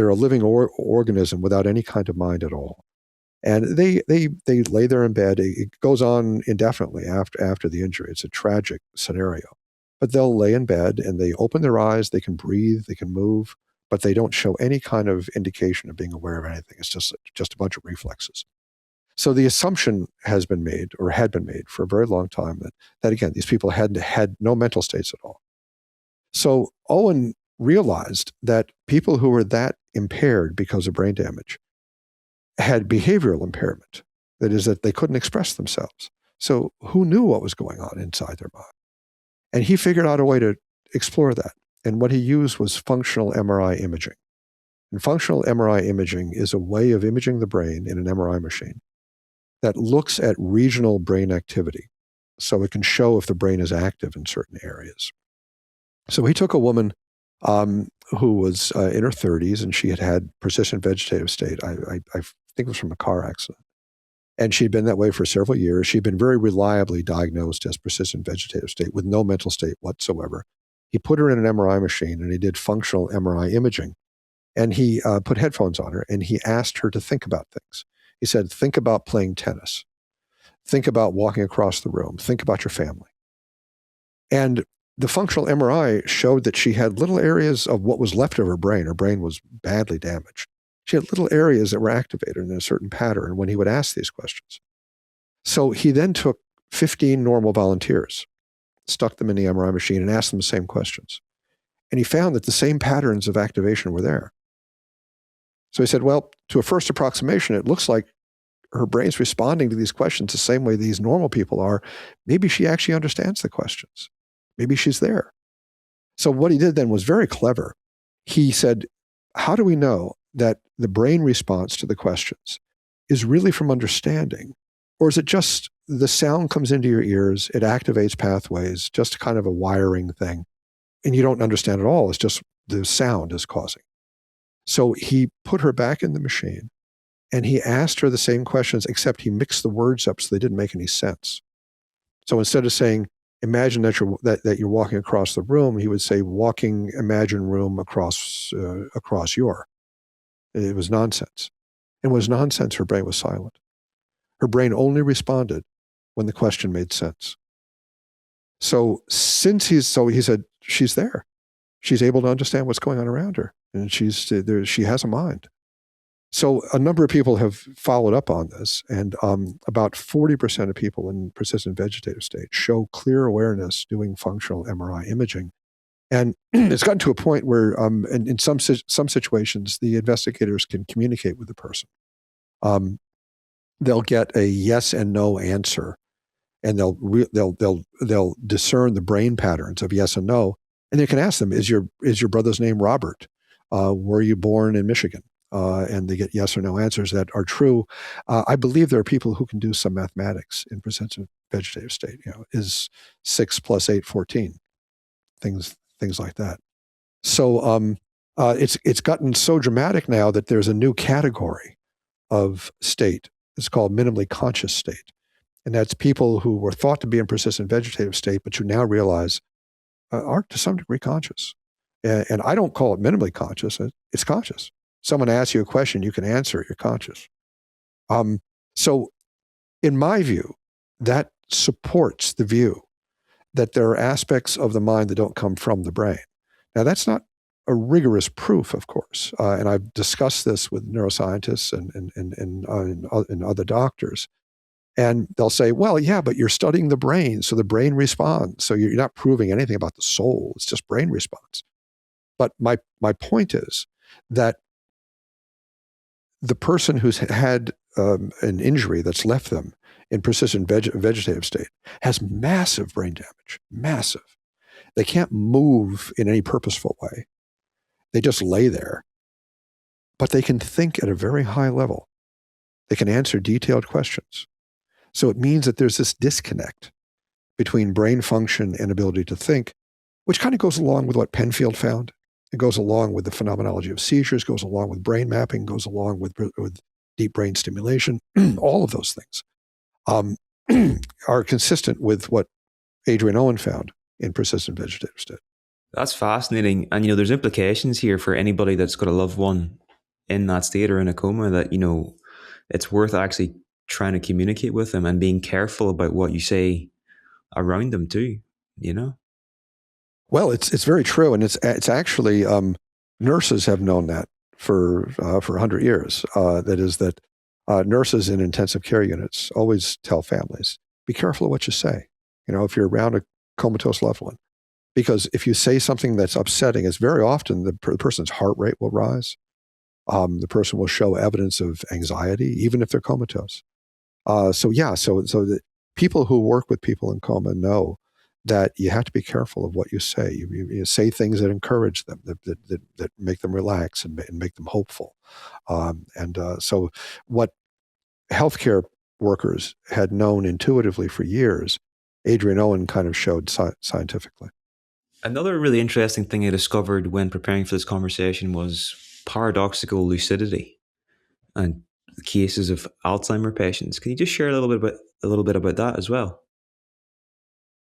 a living organism without any kind of mind at all. And they lay there in bed. It goes on indefinitely after the injury. It's a tragic scenario. But they'll lay in bed and they open their eyes, they can breathe, they can move, but they don't show any kind of indication of being aware of anything. It's just a bunch of reflexes. So the assumption has been made, or had been made for a very long time, that again, these people had no mental states at all. So Owen realized that people who were that impaired because of brain damage had behavioral impairment. That is, that they couldn't express themselves. So who knew what was going on inside their mind? And he figured out a way to explore that. And what he used was functional MRI imaging. And functional MRI imaging is a way of imaging the brain in an MRI machine that looks at regional brain activity. So it can show if the brain is active in certain areas. So he took a woman who was in her 30s, and she had had persistent vegetative state. I think it was from a car accident. And she'd been that way for several years. She'd been very reliably diagnosed as persistent vegetative state with no mental state whatsoever. He put her in an MRI machine, and he did functional MRI imaging. And he put headphones on her, and he asked her to think about things. He said, think about playing tennis. Think about walking across the room. Think about your family. And the functional MRI showed that she had little areas of what was left of her brain. Her brain was badly damaged. She had little areas that were activated in a certain pattern when he would ask these questions. So he then took 15 normal volunteers, stuck them in the MRI machine, and asked them the same questions. And he found that the same patterns of activation were there. So he said, well, to a first approximation, it looks like her brain's responding to these questions the same way these normal people are. Maybe she actually understands the questions. Maybe she's there. So what he did then was very clever. He said, how do we know that the brain response to the questions is really from understanding? Or is it just the sound comes into your ears, it activates pathways, just kind of a wiring thing, and you don't understand at all? It's just the sound is causing. So he put her back in the machine, and he asked her the same questions, except he mixed the words up so they didn't make any sense. So instead of saying, imagine that you're walking across the room, he would say, walking, imagine room across your. It was nonsense. And it was nonsense, her brain was silent. Her brain only responded when the question made sense. So he said, she's there. She's able to understand what's going on around her. And she has a mind. So a number of people have followed up on this, and about 40% of people in persistent vegetative state show clear awareness doing functional MRI imaging. And it's gotten to a point where in some situations, the investigators can communicate with the person. They'll get a yes and no answer, and they'll discern the brain patterns of yes and no, and they can ask them, is your brother's name Robert? Were you born in Michigan? And they get yes or no answers that are true. I believe there are people who can do some mathematics in persistent vegetative state. Is 6 + 8 14? Things like that. So it's gotten so dramatic now that there's a new category of state. It's called minimally conscious state. And that's people who were thought to be in persistent vegetative state, but you now realize are to some degree conscious. And I don't call it minimally conscious. It's conscious. Someone asks you a question, you can answer it, you're conscious. So in my view, that supports the view that there are aspects of the mind that don't come from the brain. Now, that's not a rigorous proof, of course. And I've discussed this with neuroscientists and other doctors. And they'll say, well, yeah, but you're studying the brain, so the brain responds. So you're not proving anything about the soul. It's just brain response. But my point is that the person who's had an injury that's left them in persistent vegetative state has massive brain damage, massive. They can't move in any purposeful way. They just lay there. But they can think at a very high level. They can answer detailed questions. So it means that there's this disconnect between brain function and ability to think, which kind of goes along with what Penfield found. It goes along with the phenomenology of seizures, goes along with brain mapping, goes along with deep brain stimulation. All of those things are consistent with what Adrian Owen found in persistent vegetative state. That's fascinating. And, there's implications here for anybody that's got a loved one in that state or in a coma that, it's worth actually trying to communicate with them and being careful about what you say around them too, Well, it's very true. And it's actually, nurses have known that for 100 years. That is that nurses in intensive care units always tell families, be careful of what you say, if you're around a comatose loved one. Because if you say something that's upsetting, it's very often the person's heart rate will rise. The person will show evidence of anxiety, even if they're comatose. So the people who work with people in coma know that you have to be careful of what you say. You say things that encourage them, that make them relax and make them hopeful. So what healthcare workers had known intuitively for years, Adrian Owen kind of showed scientifically. Another really interesting thing I discovered when preparing for this conversation was paradoxical lucidity and cases of Alzheimer patients. Can you just share a little bit about that as well?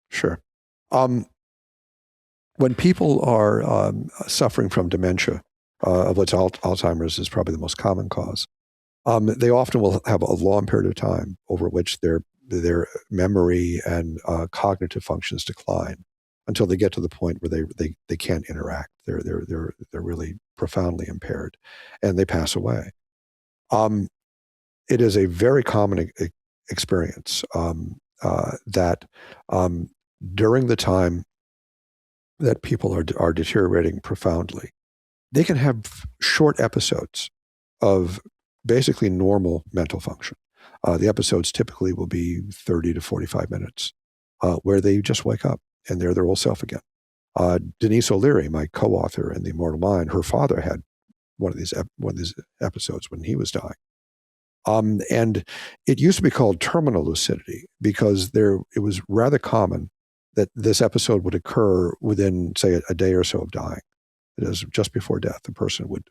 Sure. When people are suffering from dementia, of which Alzheimer's is probably the most common cause, they often will have a long period of time over which their memory and cognitive functions decline until they get to the point where they can't interact. They're really profoundly impaired, and they pass away. It is a very common experience that during the time that people are deteriorating profoundly, they can have short episodes of basically normal mental function. The episodes typically will be 30 to 45 minutes, where they just wake up and they're their old self again. Denise O'Leary, my co-author in The Immortal Mind, her father had one of these episodes when he was dying. And it used to be called terminal lucidity because it was rather common that this episode would occur within, say, a day or so of dying. It is just before death. The person would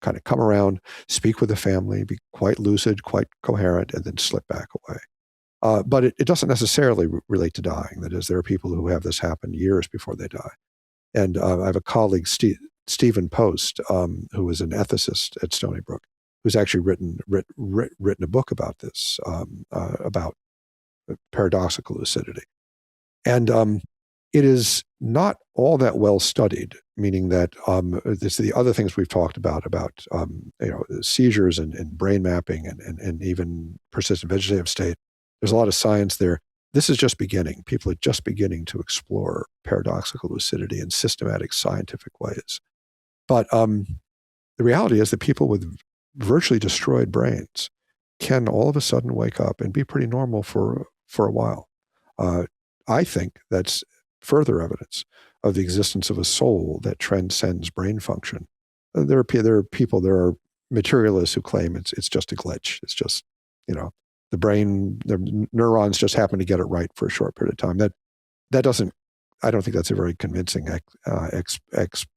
kind of come around, speak with the family, be quite lucid, quite coherent, and then slip back away. But it doesn't necessarily relate to dying. That is, there are people who have this happen years before they die. And I have a colleague, Stephen Post, who is an ethicist at Stony Brook, who's actually written a book about this, about paradoxical lucidity. And it is not all that well studied, meaning that the other things we've talked about seizures and brain mapping and even persistent vegetative state. There's a lot of science there. This is just beginning. People are just beginning to explore paradoxical lucidity in systematic scientific ways. But the reality is that people with virtually destroyed brains can all of a sudden wake up and be pretty normal for a while. I think that's further evidence of the existence of a soul that transcends brain function. There are materialists who claim it's just a glitch. It's just, the brain, the neurons just happen to get it right for a short period of time. I don't think that's a very convincing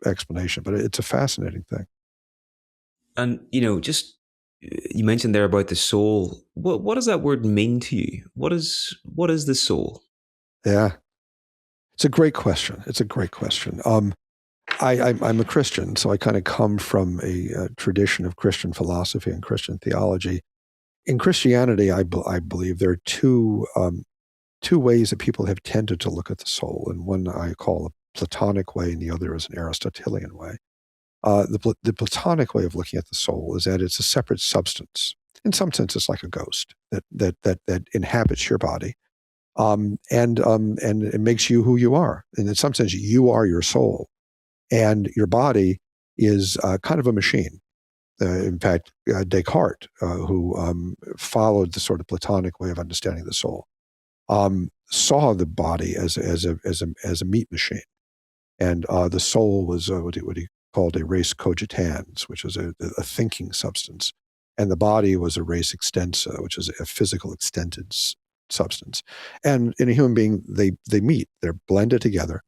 explanation, but it's a fascinating thing. And, you mentioned there about the soul. What does that word mean to you? What is the soul? Yeah. It's a great question. I'm a Christian, so I kind of come from a tradition of Christian philosophy and Christian theology. In Christianity, I believe there are two ways that people have tended to look at the soul, and one I call a Platonic way, and the other is an Aristotelian way. The Platonic way of looking at the soul is that it's a separate substance. In some sense, it's like a ghost that inhabits your body. And it makes you who you are. And in some sense, you are your soul. And your body is kind of a machine. In fact, Descartes, who followed the sort of Platonic way of understanding the soul, saw the body as a meat machine. And the soul was what he called a res cogitans, which is a thinking substance. And the body was a res extensa, which is a physical extended substance. And in a human being, they meet, they're blended together.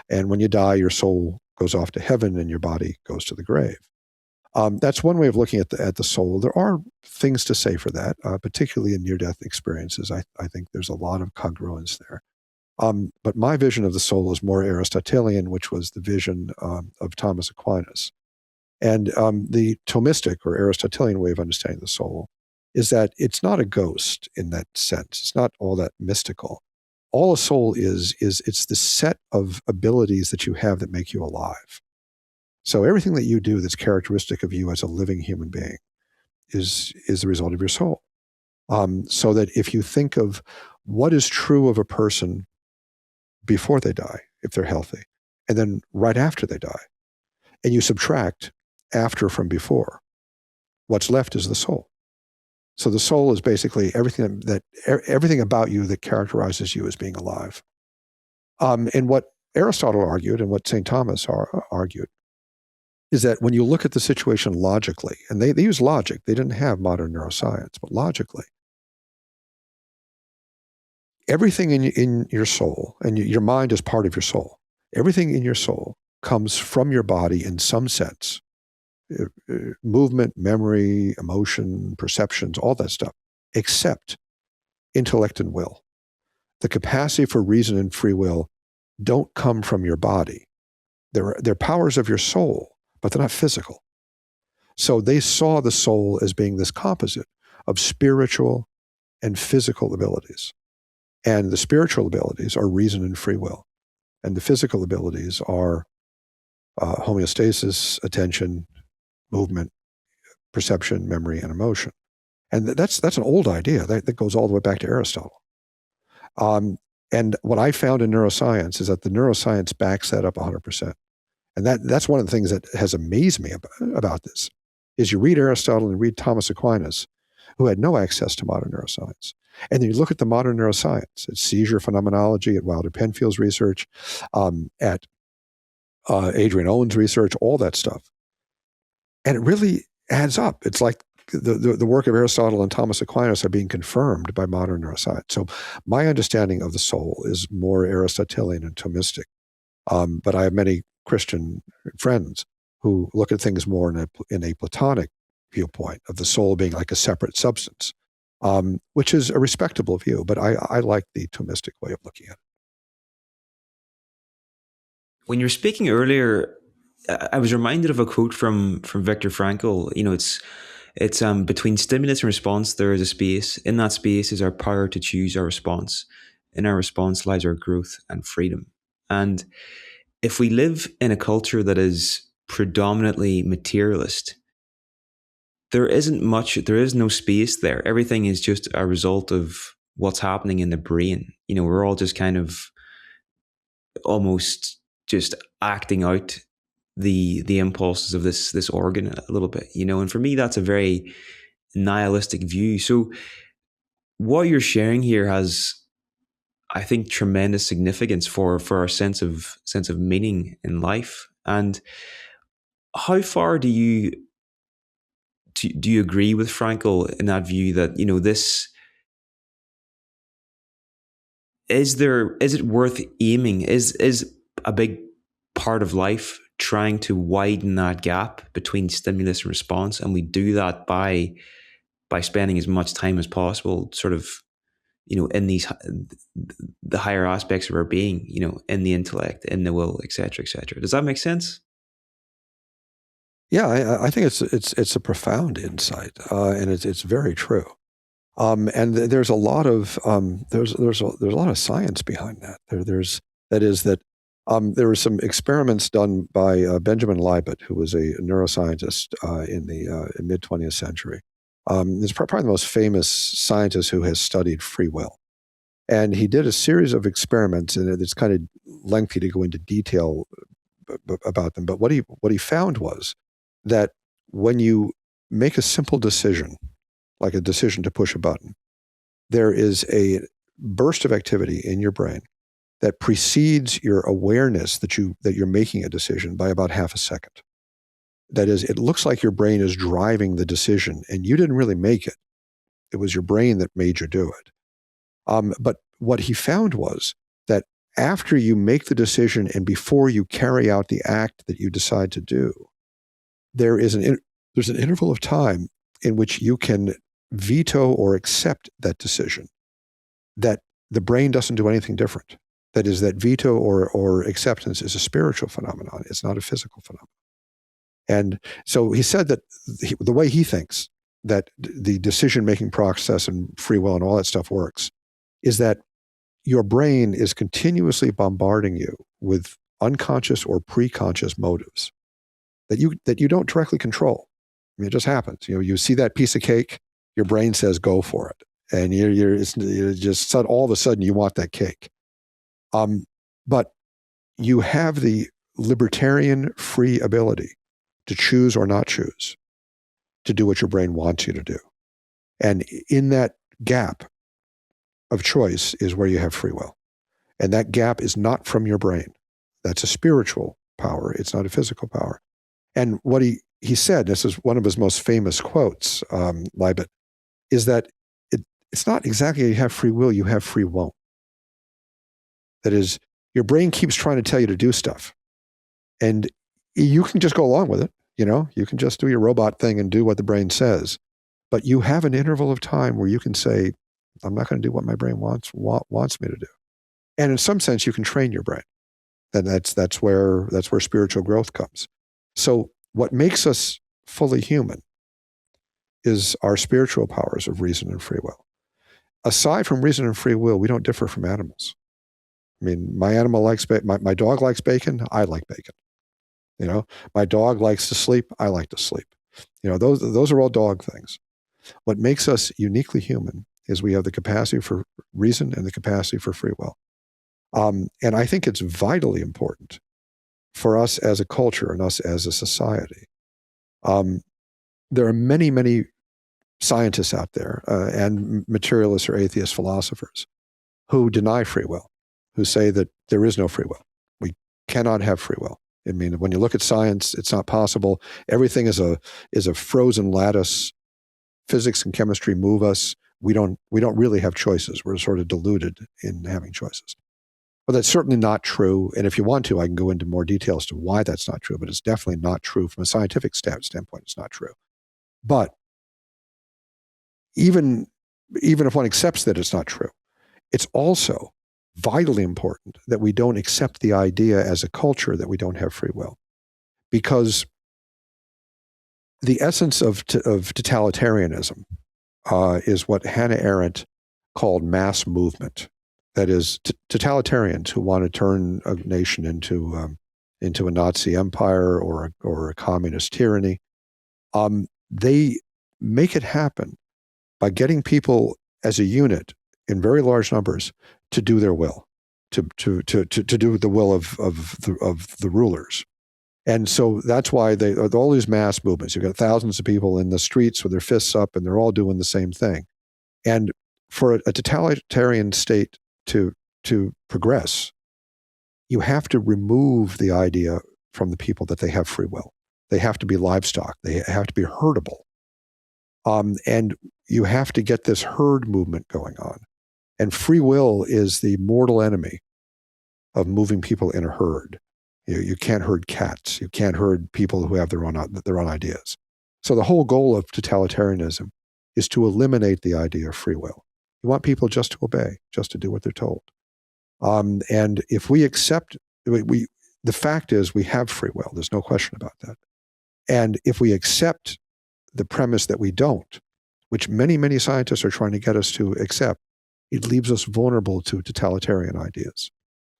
And when you die, your soul goes off to heaven and your body goes to the grave. That's one way of looking at the soul. There are things to say for that, particularly in near-death experiences. I think there's a lot of congruence there. But my vision of the soul is more Aristotelian, which was the vision of Thomas Aquinas. And the Thomistic or Aristotelian way of understanding the soul is that it's not a ghost in that sense. It's not all that mystical. All a soul is it's the set of abilities that you have that make you alive. So everything that you do that's characteristic of you as a living human being is the result of your soul. So that if you think of what is true of a person before they die, if they're healthy, and then right after they die, and you subtract after from before, What's left is the soul. So the soul is basically everything about you that characterizes you as being alive. And what Aristotle argued and what St. Thomas argued is that when you look at the situation logically, and they use logic, they didn't have modern neuroscience, but logically, everything in your soul, and your mind is part of your soul, everything in your soul comes from your body in some sense. Movement, memory, emotion, perceptions, all that stuff, except intellect and will. The capacity for reason and free will don't come from your body. They're powers of your soul, but they're not physical. So they saw the soul as being this composite of spiritual and physical abilities. And the spiritual abilities are reason and free will. And the physical abilities are homeostasis, attention, movement, perception, memory, and emotion. And that's an old idea. That goes all the way back to Aristotle. And what I found in neuroscience is that the neuroscience backs that up 100%. And that's one of the things that has amazed me about this, is you read Aristotle and read Thomas Aquinas, who had no access to modern neuroscience. And then you look at the modern neuroscience, at seizure phenomenology, at Wilder Penfield's research, at Adrian Owen's research, all that stuff. And it really adds up. It's like the work of Aristotle and Thomas Aquinas are being confirmed by modern neuroscience. So my understanding of the soul is more Aristotelian and Thomistic. But I have many Christian friends who look at things more in a Platonic viewpoint of the soul being like a separate substance, which is a respectable view. But I like the Thomistic way of looking at it. When you were speaking earlier, I was reminded of a quote from Viktor Frankl. It's between stimulus and response, there is a space. In that space is our power to choose our response. In our response lies our growth and freedom. And if we live in a culture that is predominantly materialist, there is no space there. Everything is just a result of what's happening in the brain. We're all just kind of almost just acting out the impulses of this organ a little bit, and for me that's a very nihilistic view. So what you're sharing here has, I think, tremendous significance for our sense of meaning in life. And how far do you agree with Frankl in that view that this is it worth aiming? Is a big part of life trying to widen that gap between stimulus and response, and we do that by spending as much time as possible sort of in the higher aspects of our being, in the intellect, in the will, etc., etc. Does that make sense? Yeah, I think it's a profound insight, and it's very true. And there's a lot of there's a lot of science behind that. There were some experiments done by Benjamin Libet, who was a neuroscientist in the mid-20th century. He's probably the most famous scientist who has studied free will. And he did a series of experiments, and it's kind of lengthy to go into detail about them. But what he found was that when you make a simple decision, like a decision to push a button, there is a burst of activity in your brain that precedes your awareness that you're making a decision by about half a second. That is, it looks like your brain is driving the decision, and you didn't really make it. It was your brain that made you do it. But what he found was that after you make the decision and before you carry out the act that you decide to do, there's an interval of time in which you can veto or accept that decision, that the brain doesn't do anything different. That is, that veto or acceptance is a spiritual phenomenon. It's not a physical phenomenon. And so he said that the way he thinks that the decision-making process and free will and all that stuff works is that your brain is continuously bombarding you with unconscious or pre-conscious motives that you don't directly control. I mean, it just happens. You see that piece of cake, your brain says, go for it. And you're just all of a sudden you want that cake. But you have the libertarian free ability to choose or not choose. to do what your brain wants you to do. And in that gap of choice is where you have free will. And that gap is not from your brain. That's a spiritual power. It's not a physical power. And what he said, this is one of his most famous quotes, Libet, is that it's not exactly you have free will, you have free won't. That is, your brain keeps trying to tell you to do stuff. And you can just go along with it. You can just do your robot thing and do what the brain says. But you have an interval of time where you can say, I'm not going to do what my brain wants me to do. And in some sense, you can train your brain. And that's where spiritual growth comes. So what makes us fully human is our spiritual powers of reason and free will. Aside from reason and free will, we don't differ from animals. I mean, my animal likes my dog likes bacon. I like bacon. My dog likes to sleep. I like to sleep. Those are all dog things. What makes us uniquely human is we have the capacity for reason and the capacity for free will. And I think it's vitally important for us as a culture and us as a society. There are many, many scientists out there and materialists or atheist philosophers who deny free will, who say that there is no free will. We cannot have free will. I mean, when you look at science, it's not possible. Everything is a frozen lattice. Physics and chemistry move us. We don't really have choices. We're sort of deluded in having choices. But that's certainly not true. And if you want to, I can go into more details to why that's not true, but it's definitely not true from a scientific standpoint. It's not true. But even if one accepts that it's not true, it's also vitally important that we don't accept the idea as a culture that we don't have free will. Because the essence of totalitarianism is what Hannah Arendt called mass movement. That is, totalitarians who want to turn a nation into a Nazi empire or a communist tyranny. They make it happen by getting people as a unit in very large numbers to do their will, to do the will of the rulers. And so that's why all these mass movements, you've got thousands of people in the streets with their fists up and they're all doing the same thing. And for a totalitarian state to progress, you have to remove the idea from the people that they have free will. They have to be livestock. They have to be herdable. And you have to get this herd movement going on. And free will is the mortal enemy of moving people in a herd. You can't herd cats. You can't herd people who have their own ideas. So the whole goal of totalitarianism is to eliminate the idea of free will. You want people just to obey, just to do what they're told. And if we accept, the fact is we have free will. There's no question about that. And if we accept the premise that we don't, which many, many scientists are trying to get us to accept, it leaves us vulnerable to totalitarian ideas.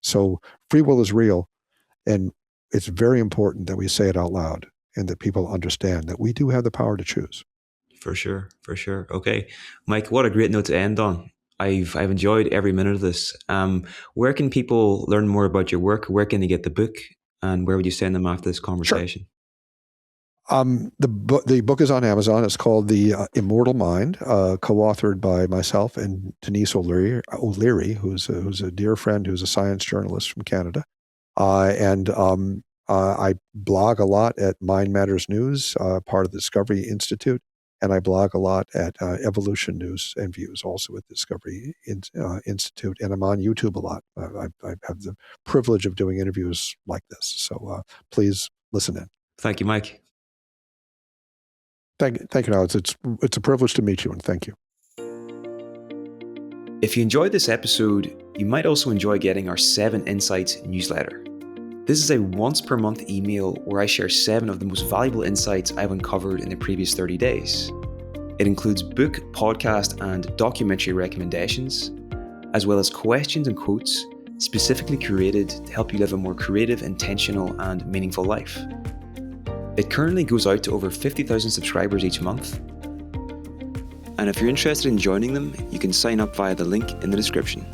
So free will is real, and it's very important that we say it out loud and that people understand that we do have the power to choose. For sure. Okay. Mike, what a great note to end on. I've enjoyed every minute of this. Where can people learn more about your work? Where can they get the book? And where would you send them after this conversation? Sure. The book is on Amazon. It's called The Immortal Mind, co-authored by myself and Denise O'Leary, who's a dear friend, who's a science journalist from Canada. I blog a lot at Mind Matters News, part of the Discovery Institute, and I blog a lot at Evolution News and Views, also at the Discovery Institute, and I'm on YouTube a lot. I have the privilege of doing interviews like this, so please listen in. Thank you, Mike. Thank you, Niall. It's a privilege to meet you, and thank you. If you enjoyed this episode, you might also enjoy getting our 7 Insights newsletter. This is a once per month email where I share 7 of the most valuable insights I've uncovered in the previous 30 days. It includes book, podcast, and documentary recommendations, as well as questions and quotes specifically curated to help you live a more creative, intentional, and meaningful life. It currently goes out to over 50,000 subscribers each month. And if you're interested in joining them, you can sign up via the link in the description.